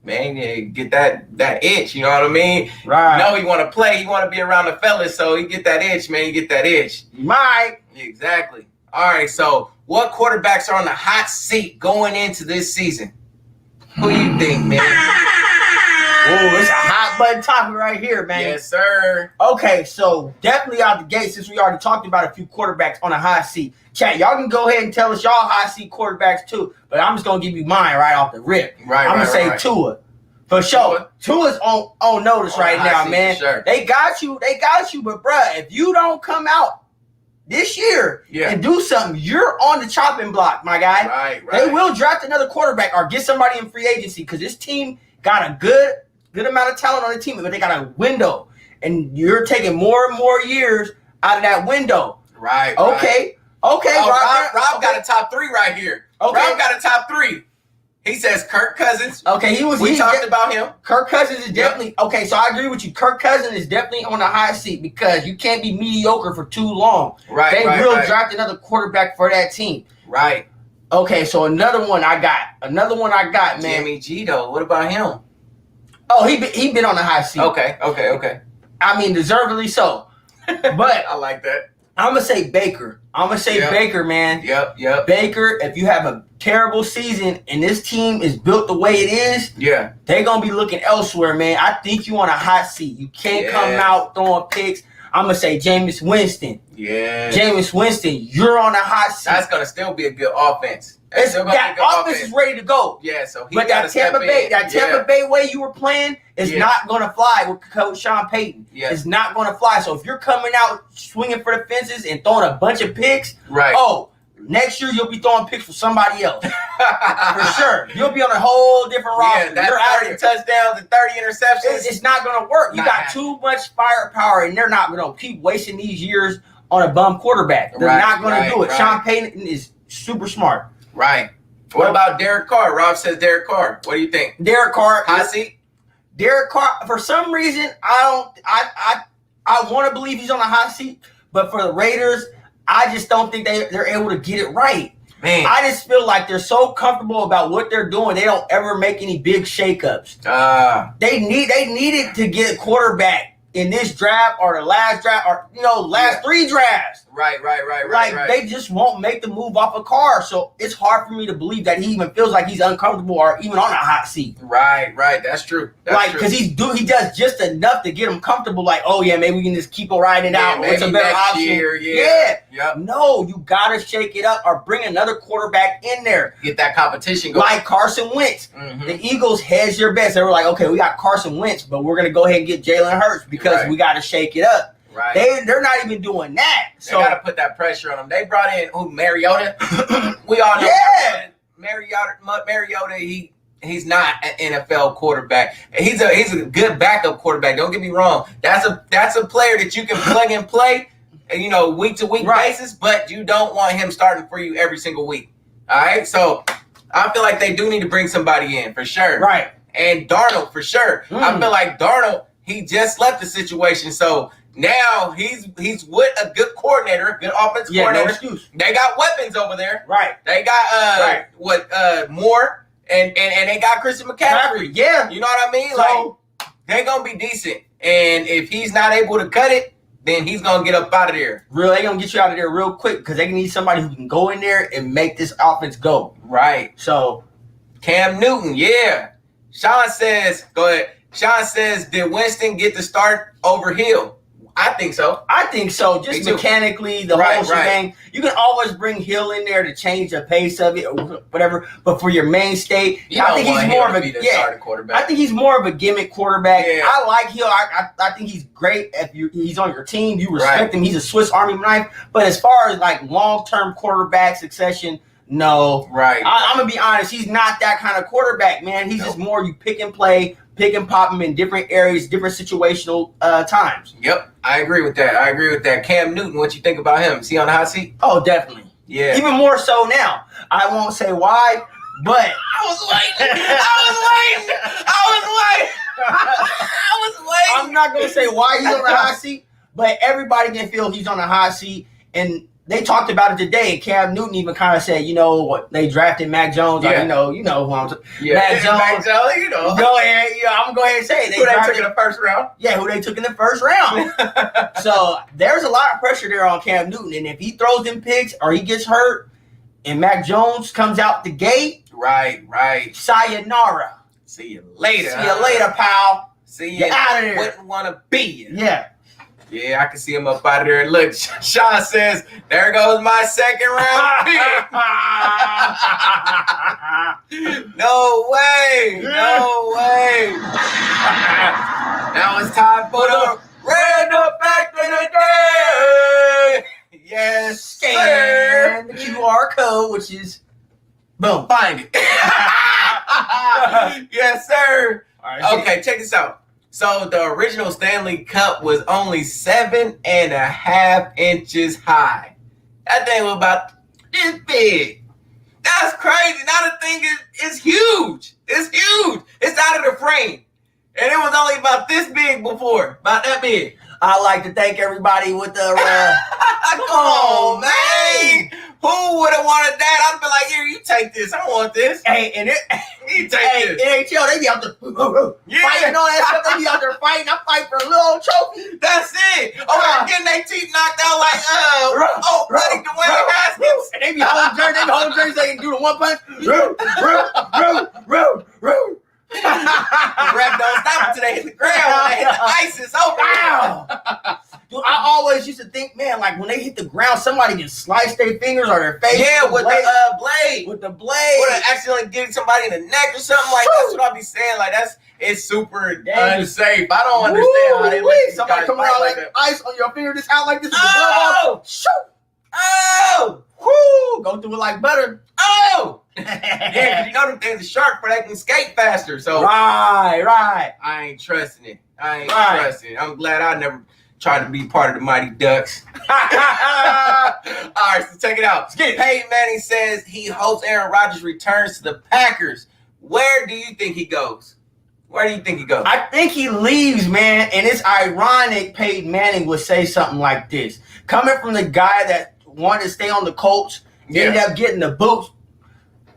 Man, yeah, get that itch, you know what I mean? Right. You know he want to play, he want to be around the fellas, so he get that itch, man. You get that itch. You might. Exactly. All right, so what quarterbacks are on the hot seat going into this season? Who you think, man? Oh, it's a hot button topic right here, man. Yes, sir. Okay, so definitely out the gate, since we already talked about a few quarterbacks on a high seat. Chat, y'all can go ahead and tell us y'all high seat quarterbacks too, but I'm just gonna give you mine right off the rip. Right, I'm gonna say right. Tua. For sure. Tua's on notice On right high now, seat, man. sure. They got you, but bruh, if you don't come out this year and do something, you're on the chopping block, my guy. Right. They will draft another quarterback or get somebody in free agency because this team got a good amount of talent on the team, but they got a window, and you're taking more and more years out of that window. Right. Okay. Okay. Oh, Rob okay. got a top 3 right here. Okay. Rob got a top 3. He says Kirk Cousins. Okay, We talked about him. Kirk Cousins is definitely okay. So I agree with you. Kirk Cousins is definitely on the high seat because you can't be mediocre for too long. Right. They will draft another quarterback for that team. Right. Okay, so another one I got, man. Jimmy G though. What about him? Oh, he been on the high seat. Okay. I mean, deservedly so. But I like that. I'm gonna say Baker. Baker, man. Yep. Baker, if you have a terrible season and this team is built the way it is, Yeah. they're gonna be looking elsewhere, man. I think you on a hot seat. You can't come Yeah. out throwing picks. I'm gonna say Jameis Winston. Yeah. Jameis Winston, you're on a hot seat. That's gonna still be a good offense. That's still gonna That be a good offense is ready to go. Yeah, so he But gotta that step Tampa Bay way you were playing is Yeah. not going to fly with Coach Sean Payton. Yeah. It's not going to fly. So if you're coming out swinging for the fences and throwing a bunch of picks, Right. oh, Next year, you'll be throwing picks for somebody else. For sure. You'll be on a whole different roster. Yeah, that's 30 touchdowns and 30 interceptions. It's not going to work. You got too much firepower, and they're not going to keep wasting these years on a bum quarterback. They're not going to do it. Right. Sean Payton is super smart. Right. What about Derek Carr? Rob says Derek Carr. What do you think? Derek Carr. Hot seat? Derek Carr, for some reason, I want to believe he's on the hot seat, but for the Raiders, I just don't think they're able to get it right. Man. I just feel like they're so comfortable about what they're doing, they don't ever make any big shakeups. They needed to get a quarterback in this draft or the last draft or last 3 drafts. Right. They just won't make the move off a Carr, so it's hard for me to believe that he even feels like he's uncomfortable or even on a hot seat. Right. That's true. Because he does just enough to get him comfortable. Like, oh yeah, maybe we can just keep on riding it out. Maybe it's a better next option. year, yeah. Yep. No, you gotta shake it up or bring another quarterback in there. Get that competition going. Like Carson Wentz. Mm-hmm. The Eagles hedged their bets. They were like, okay, we got Carson Wentz, but we're gonna go ahead and get Jalen Hurts because we gotta shake it up. Right. They're not even doing that. So they got to put that pressure on them. They brought in Mariota. We all know Mariota. He's not an NFL quarterback. He's a good backup quarterback. Don't get me wrong. That's a player that you can plug and play, week to week basis. But you don't want him starting for you every single week. All right. So I feel like they do need to bring somebody in for sure. Right. And Darnold for sure. I feel like Darnold. He just left the situation, so. Now he's with a good coordinator, a good offensive coordinator. No excuse. They got weapons over there. Right. They got Moore and they got Christian McCaffrey. Yeah. You know what I mean? So, they're gonna be decent. And if he's not able to cut it, then he's gonna get up out of there. They're gonna get you out of there real quick because they need somebody who can go in there and make this offense go. Right. So Cam Newton, yeah. Sean says, go ahead. Sean says, did Winston get the start over Hill? I think so. Just mechanically, the whole shebang. You can always bring Hill in there to change the pace of it or whatever. But for your mainstay, I think he's more of a quarterback. I think he's more of a gimmick quarterback. Yeah. I like Hill. I think he's great. If he's on your team, you respect him. He's a Swiss Army knife. But as far as like long-term quarterback succession, no. Right. I'm gonna be honest. He's not that kind of quarterback, man. He's just more you pick and play. Pick and pop him in different areas, different situational times. Yep, I agree with that. Cam Newton, what you think about him? Is he on the hot seat? Oh, definitely. Yeah. Even more so now. I won't say why, but I was waiting. I'm not gonna say why he's on the hot seat, but everybody can feel he's on the hot seat, and they talked about it today. Cam Newton even kind of said, what they drafted Mac Jones. Yeah. You know who I'm talking. Yeah. Mac Jones. Go ahead. I'm gonna go ahead and say it. Who they took in the first round? Yeah, who they took in the first round. So there's a lot of pressure there on Cam Newton, and if he throws them picks or he gets hurt, and Mac Jones comes out the gate, right. Sayonara. See you later. Pal. See you out of there. Wouldn't want to be. Yeah. Yeah, I can see him up out of there. Look, Sean says, there goes my second round pick. No way. Now it's time for the random fact of the day. Yes, Scan the QR code, which is boom. Find it. Yes, sir. All right, okay, check this out. So the original Stanley Cup was only 7.5 inches high. That thing was about this big. That's crazy. Now the thing is huge. It's huge. It's out of the frame. And it was only about this big before. About that big. I'd like to thank everybody with the come on, man. Who would have wanted that? I'd be like, here, you take this. I want this. Hey, and you take this. NHL, they be out there fighting all that stuff. They be out there fighting. I fight for a little trophy. That's it. Oh, getting their teeth knocked out like, buddy Dwayne Haskins. And they be holding jerseys. They can do the one punch. The ref don't stop until they hit the ground. When they hit the ice, it's over. Wow. Dude, I always used to think, man, like when they hit the ground, somebody can slice their fingers or their face. Yeah, with the blade. With the blade. Or accidentally getting somebody in the neck or something like that. That's what I be saying. Like it's super unsafe. I don't understand how they let somebody come around like ice on your finger, just out like this. Oh! Shoot! Oh! Whoo, go through it like butter. Oh! Yeah, 'cause you know them things are sharp, but they can skate faster. So Right. I ain't trusting it. Right. Trusting it. I'm glad I never tried to be part of the Mighty Ducks. All right, so check it out. Peyton Manning says he hopes Aaron Rodgers returns to the Packers. Where do you think he goes? I think he leaves, man, and it's ironic Peyton Manning would say something like this. Coming from the guy that wanted to stay on the Colts, ended up getting the boots.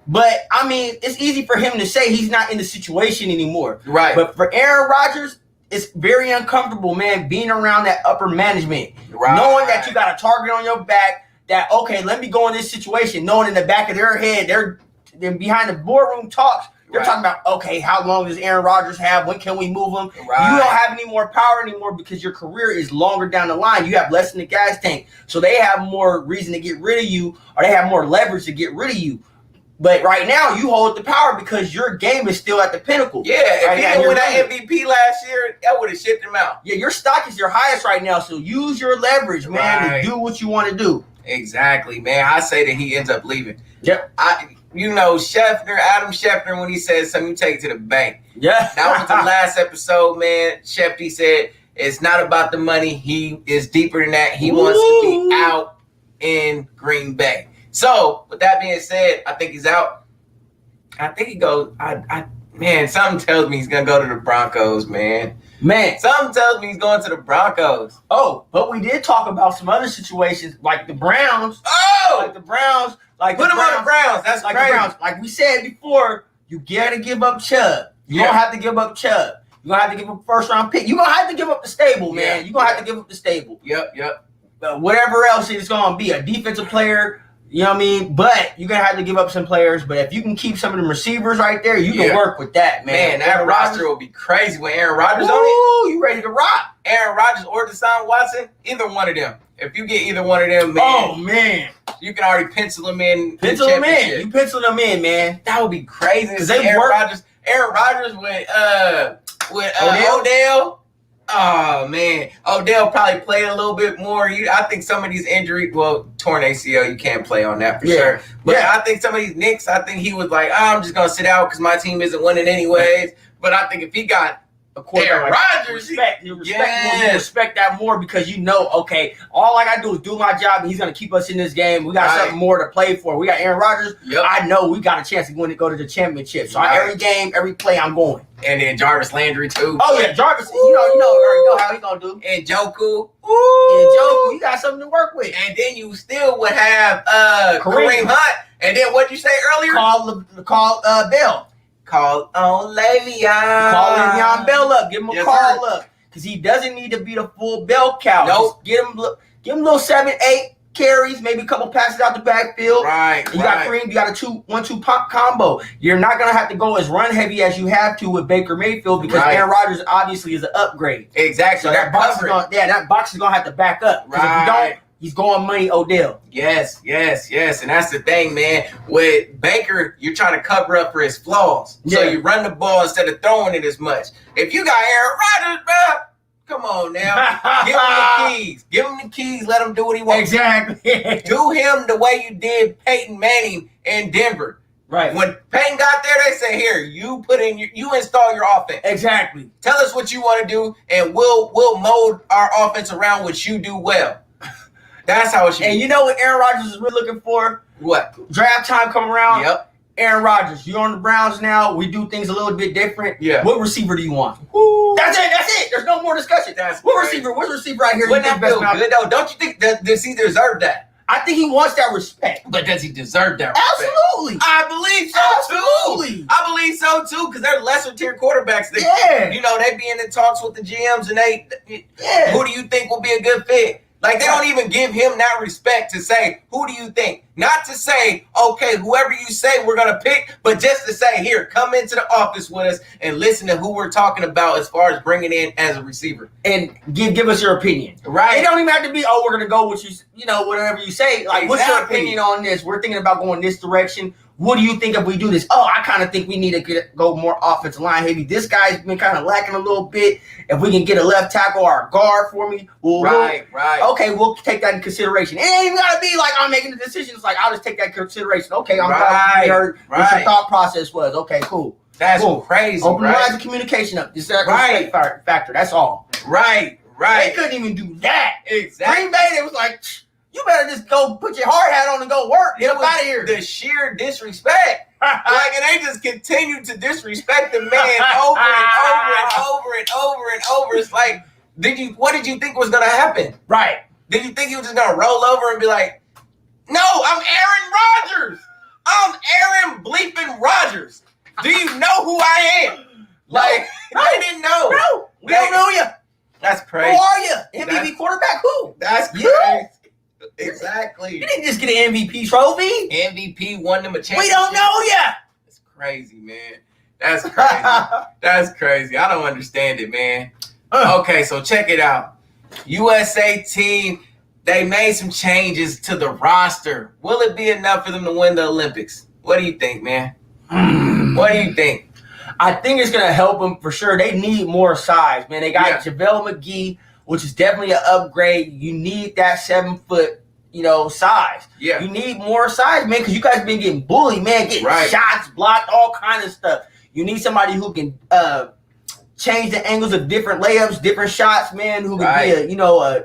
But, I mean, it's easy for him to say he's not in the situation anymore. Right. But for Aaron Rodgers, it's very uncomfortable, man, being around that upper management. Right. Knowing that you got a target on your back, that, okay, let me go in this situation, knowing in the back of their head, they're behind the boardroom talks, they're talking about, okay, how long does Aaron Rodgers have? When can we move him? Right. You don't have any more power anymore because your career is longer down the line. You have less in the gas tank. So they have more reason to get rid of you, or they have more leverage to get rid of you. But right now, you hold the power because your game is still at the pinnacle. Yeah, if right he now, didn't you're win that winning. MVP last year, that would have shipped him out. Yeah, your stock is your highest right now, so use your leverage, man, Right. to do what you want to do. Exactly, man. I say that he ends up leaving. Yep. Adam Schefter, when he said something, you take it to the bank. Yeah. That was the last episode, man. Shefty said it's not about the money. He is deeper than that. He wants to be out in Green Bay. So, with that being said, I think he's out. I think he goes. Man, something tells me he's gonna go to the Broncos, man. Something tells me he's going to the Broncos. Oh, but we did talk about some other situations like the Browns. Oh, Put him on the Browns. That's like crazy. the Browns. Like we said before, you gotta give up Chubb. You don't have to give up Chubb. You're gonna have to give up a first round pick. You're gonna have to give up the stable, man. You're gonna have to give up the stable. Yep. Whatever else it's gonna be, a defensive player. You know what I mean? But you're going to have to give up some players. But if you can keep some of them receivers right there, you can work with that, man. Man, that roster will be crazy with Aaron Rodgers on it. Ooh, you ready to rock. Aaron Rodgers or Deshaun Watson, either one of them. If you get either one of them, man, oh, man. you can already pencil them in. Pencil them in. You pencil them in, man. That would be crazy. Because Aaron Rodgers with Odell. Oh, man. Odell probably played a little bit more. I think some of these injuries, torn ACL, you can't play on that for sure. But I think some of these Knicks, I think he was like, I'm just going to sit out because my team isn't winning anyways. But I think if he got a quarterback Aaron Rodgers, you respect that more because you know, okay, all I got to do is do my job and he's going to keep us in this game. We got something more to play for. We got Aaron Rodgers. Yep. I know we got a chance to go to the championship. So every game, every play, I'm going. And then Jarvis Landry, too. Oh, yeah, Jarvis, you already know how he going to do. And Joku. You got something to work with. And then you still would have Kareem Hunt. And then what'd you say earlier? Call Bell. Call on Le'Veon. Call Le'Veon Bell up. Give him a call up. Because he doesn't need to be the full bell cow. Nope. Just give him a little 7-8 carries, maybe a couple passes out the backfield. Right. You got Kareem, you got a 1-2 pop combo. You're not going to have to go as run heavy as you have to with Baker Mayfield because Aaron Rodgers obviously is an upgrade. Exactly. So that box is going to have to back up. Because if you don't, he's going money Odell. Yes. And that's the thing, man. With Baker, you're trying to cover up for his flaws. So you run the ball instead of throwing it as much. If you got Aaron Rodgers, bro, come on now. Give him the keys. Give him the keys. Let him do what he wants. Exactly. Do him the way you did Peyton Manning in Denver. Right. When Peyton got there, they say, here, you install your offense. Exactly. Tell us what you want to do, and we'll mold our offense around what you do well. That's how it should be. And you know what Aaron Rodgers is really looking for? What? Draft time come around. Yep. Aaron Rodgers, you're on the Browns now. We do things a little bit different. Yeah. What receiver do you want? That's it. There's no more discussion. What receiver right here? Wouldn't that feel good, though? Don't you think does he deserve that? I think he wants that respect. But does he deserve that respect? Absolutely. I believe so, too. I believe so, too, because they're lesser tier quarterbacks. They be in the talks with the GMs, and who do you think will be a good fit? Like, they don't even give him that respect to say, who do you think? Not to say, okay, whoever you say we're going to pick, but just to say, here, come into the office with us and listen to who we're talking about as far as bringing in as a receiver. And give us your opinion. Right. It don't even have to be, we're going to go with you, whatever you say. Like, what's your opinion on this? We're thinking about going this direction. what do you think if we do this? Oh, I kind of think we need to go more offensive line heavy. This guy's been kind of lacking a little bit. If we can get a left tackle or a guard for me, right. Okay, we'll take that in consideration. It ain't even gotta be like I'm making the decision. It's like I'll just take that in consideration. Okay, I'm glad you heard what your thought process was. Okay, cool. That's cool. Crazy. Open the right? lines of communication up. Just that respect factor. That's all. Right. They couldn't even do that. Exactly. Green Bay, it was like, you better just go put your hard hat on and go work. Get up out of here. The sheer disrespect. Like, and they just continue to disrespect the man over and over and over and over and over. It's like, what did you think was gonna happen? Right. Did you think he was just gonna roll over and be like, no, I'm Aaron Rodgers. I'm Aaron bleeping Rodgers. Do you know who I am? Like, I didn't know. No, we don't know you. That's crazy. Who are you? MVP quarterback? Who? That's crazy. You? Exactly. You didn't just get an MVP trophy. MVP won them a championship. We don't know you. That's crazy, man. That's crazy. That's crazy. I don't understand it, man. Okay, so check it out. USA team, they made some changes to the roster. Will it be enough for them to win the Olympics? What do you think, man? What do you think? I think it's going to help them for sure. They need more size, man. They got JaVale McGee, which is definitely an upgrade. You need that 7 foot, size. Yeah. You need more size, man, because you guys been getting bullied, man, getting shots blocked, all kind of stuff. You need somebody who can change the angles of different layups, different shots, man, who can be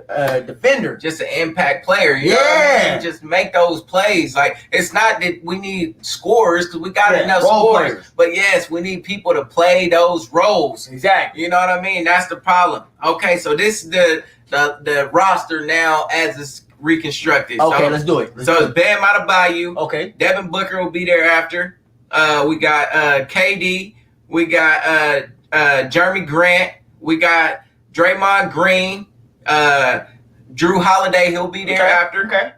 a defender. Just an impact player. You know what I mean? Just make those plays. Like, it's not that we need scorers because we got enough scorers. Players. But yes, we need people to play those roles. Exactly. You know what I mean? That's the problem. Okay, so this is the roster now as it's reconstructed. Okay, let's do it. It's Bam Adebayo. Okay. Devin Booker will be there after. We got KD. We got Jeremy Grant. We got Draymond Green. Drew Holiday, he'll be there after. Okay.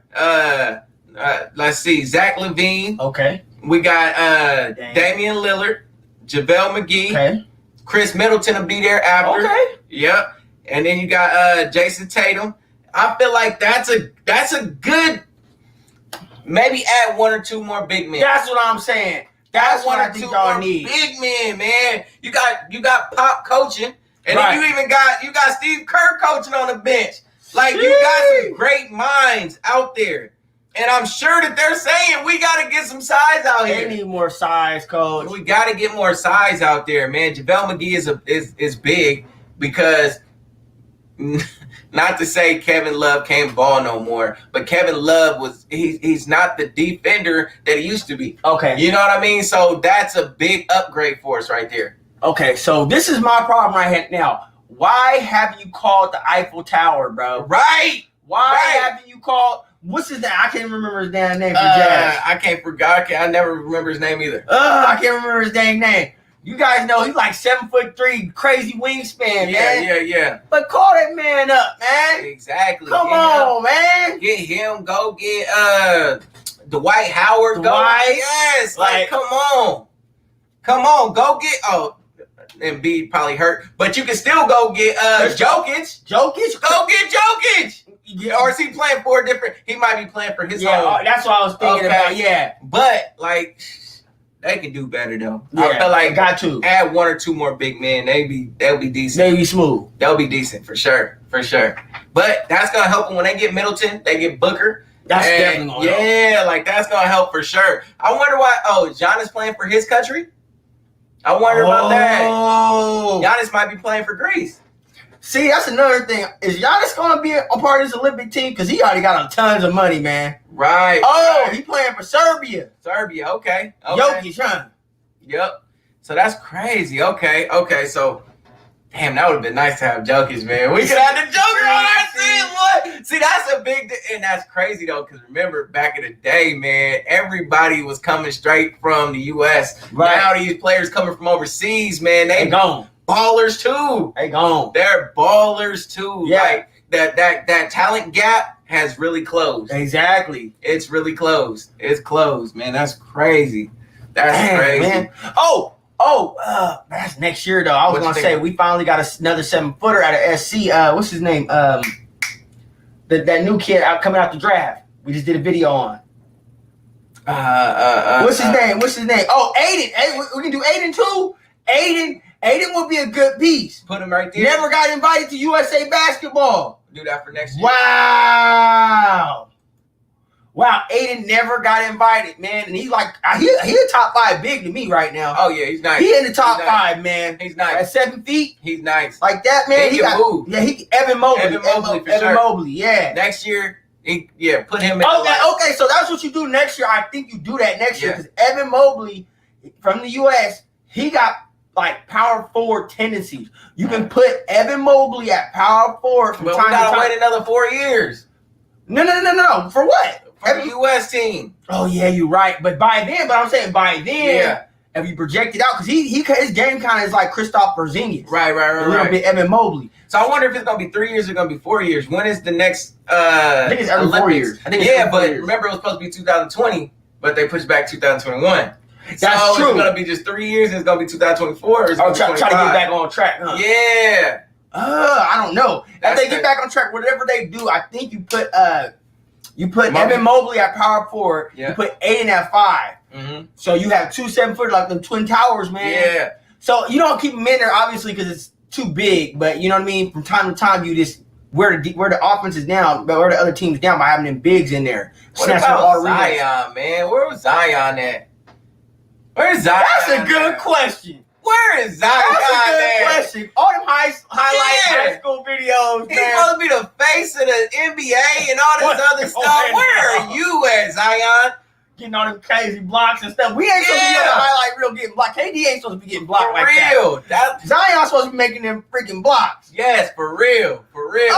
Let's see. Zach LaVine. Okay. We got Damian Lillard. JaVale McGee. Okay. Chris Middleton will be there after. Okay. Yep. And then you got Jayson Tatum. I feel like that's a good, maybe add 1 or 2 more big men. That's what I'm saying. That's what I think y'all need. Big men, man. You got Pop coaching, and then you got Steve Kerr coaching on the bench. Like, you got some great minds out there. And I'm sure that they're saying we got to get some size out here. They need more size, coach. We got to get more size out there, man. JaVale McGee is big because, not to say Kevin Love can't ball no more, but Kevin Love he's not the defender that he used to be. Okay. You know what I mean? So that's a big upgrade for us right there. Okay, so this is my problem right now. Why have you called the Eiffel Tower, bro? Right. Why haven't you called? What's his name? I can't remember his damn name for Jazz. I never remember his name either. I can't remember his dang name. You guys know he's like 7'3", crazy wingspan, man. Yeah. But call that man up, man. Exactly. Come on, man. Get him. Go get Dwight Howard. Dwight. Yes. Like, come on. Go get Embiid probably hurt, but you can still go get Jokic. Go get Jokic. Or is he playing for a different? He might be playing for his own. That's what I was thinking about. Yeah, but like, they can do better though. Yeah, I feel like got to add 1 or 2 more big men. They'll be decent. They'll be smooth. They'll be decent for sure. But that's gonna help them when they get Middleton. They get Booker. That's definitely gonna help. Like that's gonna help for sure. I wonder why. Giannis playing for his country. I wonder about that. Giannis might be playing for Greece. See, that's another thing. Is Giannis going to be a part of this Olympic team? Because he already got tons of money, man. Right. He playing for Serbia. Okay. Jokic, huh? Yep. So that's crazy. Okay. So, damn, that would have been nice to have Jokic, man. We could have the Joker on our team. What? See, that's a big and that's crazy, though, because remember, back in the day, man, everybody was coming straight from the U.S. Right. Now these players coming from overseas, man, they gone. Ballers too. They gone. They're ballers too. Yeah. Like that talent gap has really closed. Exactly. It's really closed. It's closed, man. That's crazy. That's crazy. Man. That's next year though. I was gonna say we finally got another 7-footer out of SC. What's his name? That new kid coming out the draft. We just did a video on. What's his name? Oh, Aiden. Hey, we can do Aiden too. Aiden would be a good piece. Put him right there. Never got invited to USA basketball. Do that for next year. Wow, Aiden never got invited, man. And he's like, he a top 5 big to me right now. Oh yeah, he's nice. He in the top He's nice. 5, man. He's nice. At 7 feet, He's nice. like that, man. He can move. Yeah, Evan Mobley. Evan Mobley, for sure. Mobley, yeah. Next year, put him in. Okay, so that's what you do next year. I think you do that next year because Evan Mobley from the U.S., he got like power forward tendencies. You can put Evan Mobley at power forward from But time we gotta to time. wait another 4 years. No. For what? For the U.S. team. Oh yeah, you're right. But I'm saying by then, if you project it out, because his game kind of is like Kristaps Porzingis. Right. A little bit Evan Mobley. So I wonder if it's gonna be 3 years or gonna be 4 years. When is the next? I think it's every 4 Olympics? years. I think it's every 4 but years. remember it was supposed to be 2020, but they pushed back 2021. That's so true. It's gonna be just 3 years. And it's gonna be 2024. Or it's Oh, gonna try be to get 25? back on track, huh? Yeah. I don't know. If That's they get the- back on track, whatever they do, I think you put Mobley. Evan Mobley at power forward. Yeah. You put Aiden at 5. Mm-hmm. So you have 2 7-footers like the Twin Towers, man. Yeah. So you don't keep them in there obviously because it's too big, but you know what I mean. From time to time, you just where the offense is down, but where the other team's down by having them bigs in there. What Snatching about all the rebounds. Zion, man? Where was Zion at? Where's Zion? That's a good at? question. Where is Zion? That's a good at? question. All them highlight Yeah. high school videos, He's man. supposed to be the face of the NBA and all this What? other stuff. Where are you at, Zion? Getting all them crazy blocks and stuff. We ain't supposed to be on the highlight reel getting blocked. KD ain't supposed to be getting blocked For like real. that. Zion's supposed to be making them freaking blocks. Yes, for real. For real.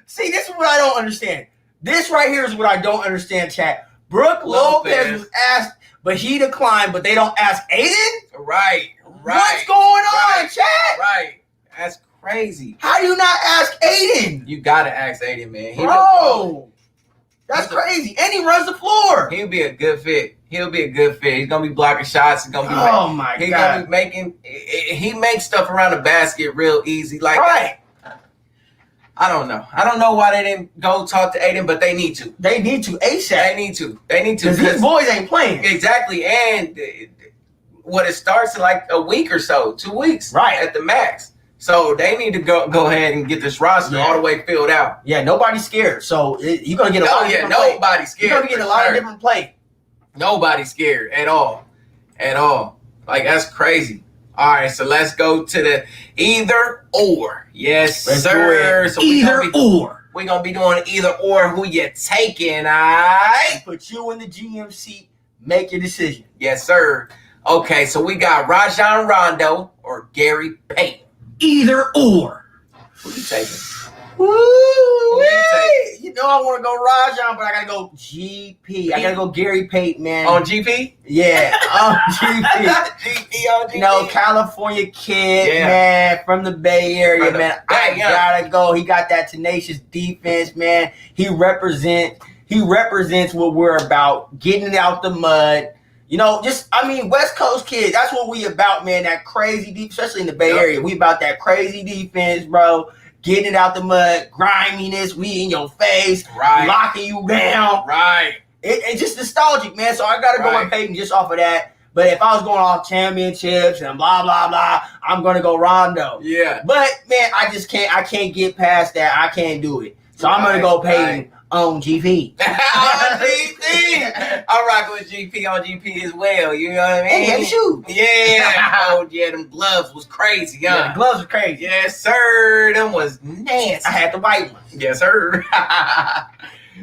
See, this is what I don't understand. This right here is what I don't understand, chat. Brooke Lopez Lopez. was asked, but he declined, but they don't ask Aiden? Right. What's going on, chat? Right. That's crazy. How do you not ask Aiden? You gotta ask Aiden, man. Bro, that's crazy. And he runs the floor. He'll be a good fit. He'll be a good fit. He's gonna be blocking shots. He's gonna be. Oh my He's God. gonna be making. He makes stuff around the basket real easy. Like Right. I don't know. I don't know why they didn't go talk to Aiden, but they need to. They need to ASAP. They need to. They need to. Because these boys ain't playing. Exactly. And what it starts in like a week or so, 2 weeks, Right. at the max. So they need to go ahead and get this roster all the way filled out. Yeah, nobody's scared. So you're going to get a lot of different play. nobody's scared. You're going to get a lot of different play. Nobody's scared at all. At all. Like, that's crazy. All right, so let's go to the either or. Yes, Let's sir. do it. So Either or. we're going to be doing either or. Who you taking, all right? Put you in the GM seat. Make your decision. Yes, sir. Okay, so we got Rajon Rondo or Gary Payton. Either or. Who you taking? Woo! you take? You know I want to go Rajon, but I got to go GP. I got to go Gary Payton, man. On GP? Yeah, GP. GP on GP. You know, California kid, Yeah. man, from the Bay Area, From the man. Bay, I yeah. gotta go. He got that tenacious defense, man. He represents what we're about, getting it out the mud. You know, West Coast kids, that's what we about, man. That crazy deep, especially in the Bay Yep. Area. We about that crazy defense, bro. Getting it out the mud, griminess, we in your face, Right. locking you down. Right. It's just nostalgic, man. So I gotta go Right. with Peyton just off of that. But if I was going off championships and blah blah blah, I'm gonna go Rondo. Yeah. But man, I can't get past that. I can't do it. So I'm gonna go Peyton on GP. On GP. I'm rocking with GP on GP as well. You know what I mean? And he had to shoot. Yeah. Oh, yeah. Them gloves was crazy, huh? Yeah, the gloves are crazy. Yes, sir. Them was nasty. I had the white one. Yes, sir.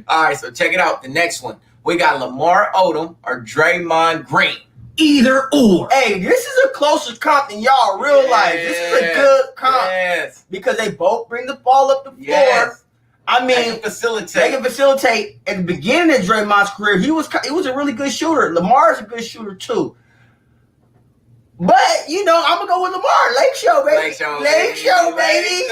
All right, so check it out. The next one. We got Lamar Odom or Draymond Green. Either or. Hey, this is a closer comp than y'all realize. This is a good comp Yes. because they both bring the ball up the floor. Yes. I They mean, can facilitate. they can facilitate. At the beginning of Draymond's career, he was a really good shooter. Lamar's a good shooter too. But I'm gonna go with Lamar. Lake Show, baby. Lake Show, Lake Show, baby.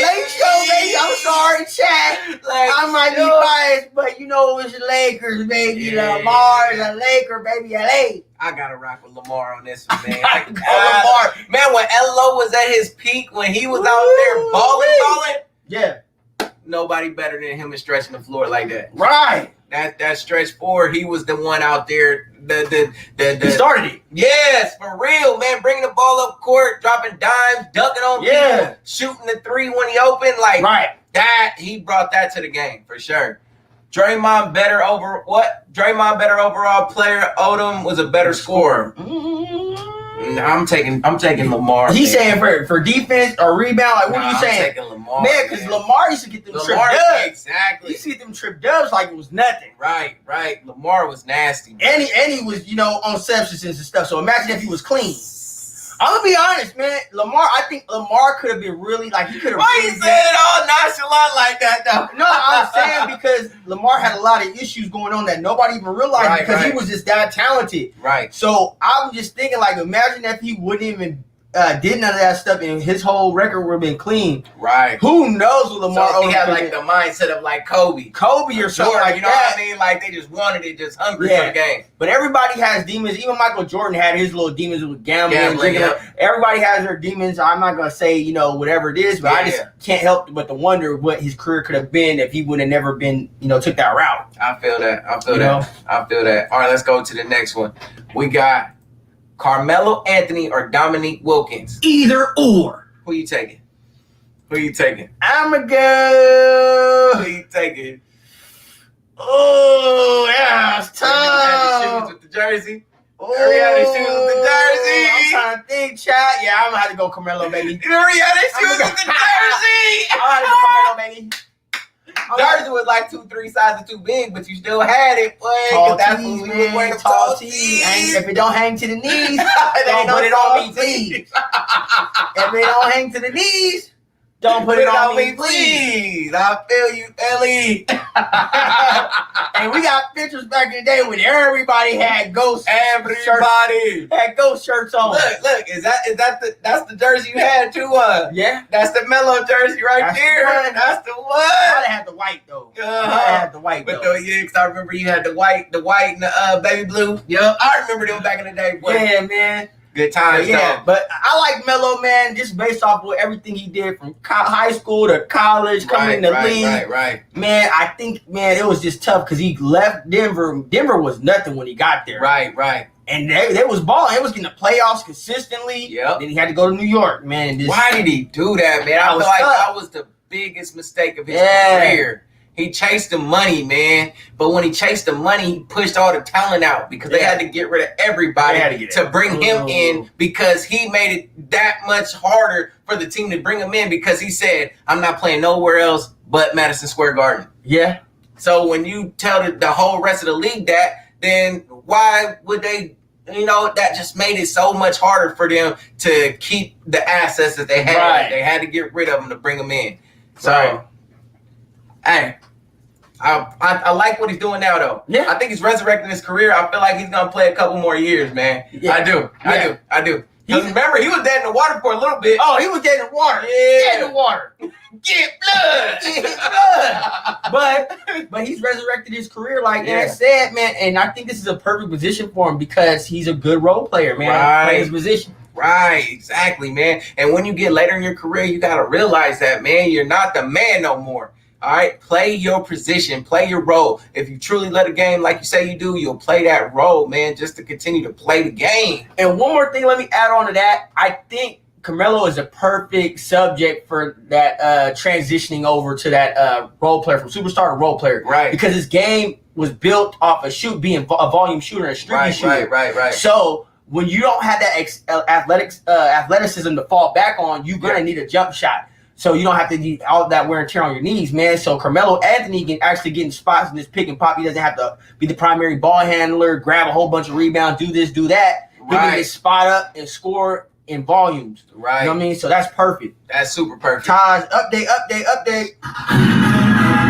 Lake Show, baby. I'm sorry, chat. I might be biased, but it's the Lakers, baby. Yeah. Lamar's a Laker, baby. LA. I gotta rock with Lamar on this one, man. Gotta go Lamar, man. When Elo was at his peak, when he was out there balling, Yeah. nobody better than him in stretching the floor like that. Right. That stretch forward, he was the one out there. He started it. Yes, for real, man. Bringing the ball up court, dropping dimes, dunking on people, shooting the three when he opened. Like that, he brought that to the game for sure. Draymond better overall player. Odom was a better scorer. I'm taking Lamar. He's saying for defense or rebound. Like, what are you saying? I'm taking Lamar, man, because Lamar used to get them trip dubs. Exactly. He used to get them trip dubs like it was nothing. Right. Lamar was nasty. And he was, on substances and stuff. So imagine if he was clean. I'm gonna be honest, man. I think Lamar could have been really he could have. Why you say it all nonchalant like that though? No, I'm saying because Lamar had a lot of issues going on that nobody even realized because he was just that talented. Right. So I'm just thinking imagine if he wouldn't even did none of that stuff and his whole record would have been clean. Right. Who knows what Lamar? So he had the mindset of Kobe or something Jordan, you know what I mean? They just wanted it, just hungry for the game. But everybody has demons. Even Michael Jordan had his little demons with gambling. Everybody has their demons. I'm not gonna say whatever it is, but I just can't help but to wonder what his career could have been if he would have never been took that route. I feel that. I feel that. All right, let's go to the next one. We got Carmelo Anthony or Dominique Wilkins. Either or. Who you taking? I'ma go. Who you taking? Oh, yeah, it's tough. Shoes with the jersey. Rihanna shoes with the jersey. I'm trying to think, chat. Yeah, I'm gonna have to go Carmelo, baby. Rihanna shoes with the jersey. I'm gonna have to go Carmelo, baby. Jersey was 2-3 sizes too big, but you still had it, boy. Tall That's tees, when we man. were wearing Tall tees. If it don't hang to the knees, don't put it on me, please. If it don't hang to the knees, don't put it on me, please. I feel you, Ellie. And we got pictures back in the day when everybody had ghost shirts on. Look, that's the jersey you had too? Yeah. That's the Melo jersey That's there. the one. That's the one. I had the white though. I had the white though. But because I remember you had the white and the baby blue. Yep. I remember them back in the day, boy. Yeah, man. Good times, yeah. But I like Melo, man, just based off of everything he did from high school to college, coming in the league. Right. Man, I think, man, it was just tough because he left Denver. Denver was nothing when he got there. Right. And they was balling. They was getting the playoffs consistently. Yep. Then he had to go to New York, man. Why did he do that, man? I feel like that was the biggest mistake of his career. He chased the money, man. But when he chased the money, he pushed all the talent out because they had to get rid of everybody to bring him in because he made it that much harder for the team to bring him in because he said, I'm not playing nowhere else but Madison Square Garden. Yeah. So when you tell the whole rest of the league that, then why would they, that just made it so much harder for them to keep the assets that they had. Right. They had to get rid of them to bring them in. So, hey, I like what he's doing now, though. Yeah. I think he's resurrecting his career. I feel like he's going to play a couple more years, man. Yeah. I do. Because remember, he was dead in the water for a little bit. Oh, he was dead in the water. Yeah. Dead in the water. Get blood. Get blood. But he's resurrected his career, like I said, man. And I think this is a perfect position for him because he's a good role player, man. Right. Playing his position. Right, exactly, man. And when you get later in your career, you got to realize that, man, you're not the man no more. All right, play your position, play your role. If you truly love a game like you say you do, you'll play that role, man, just to continue to play the game. And one more thing, let me add on to that. I think Carmelo is a perfect subject for that transitioning over to that role player, from superstar to role player. Right. Because his game was built off being a volume shooter and a streaky shooter. Right. So when you don't have that athleticism to fall back on, you're going to need a jump shot. So you don't have to do all that wear and tear on your knees, man. So Carmelo Anthony can actually get in spots in this pick and pop. He doesn't have to be the primary ball handler, grab a whole bunch of rebounds, do this, do that. He can get spot up and score in volumes. Right. You know what I mean? So that's perfect. That's super perfect. Taj, update.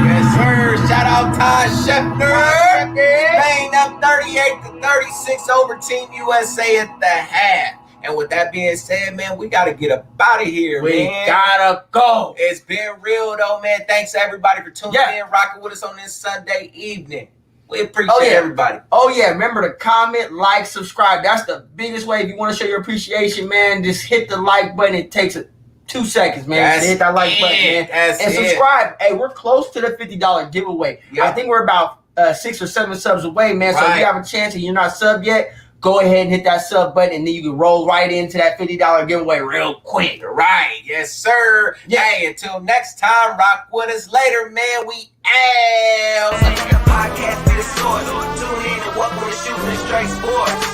Yes, sir. Shout out Taj Schefter. Paying up 38-36 over Team USA at the half. And with that being said, man, we got to get up out of here, man. We gotta go. It's been real, though, man. Thanks to everybody for tuning in, rocking with us on this Sunday evening. We appreciate everybody. Oh, yeah. Remember to comment, like, subscribe. That's the biggest way. If you want to show your appreciation, man, just hit the like button. It takes 2 2 seconds, man. That's Hit that like button, man. That's And it. subscribe. Hey, we're close to the $50 giveaway. Yep. I think we're about 6 or 7 subs away, man. So if Right. you have a chance and you're not subbed yet, go ahead and hit that sub button, and then you can roll right into that $50 giveaway real quick. Right. Yes, sir. Hey, until next time, rock with us later, man. We out. Podcast be the source. Tune in and welcome to Shooting Straight Sports.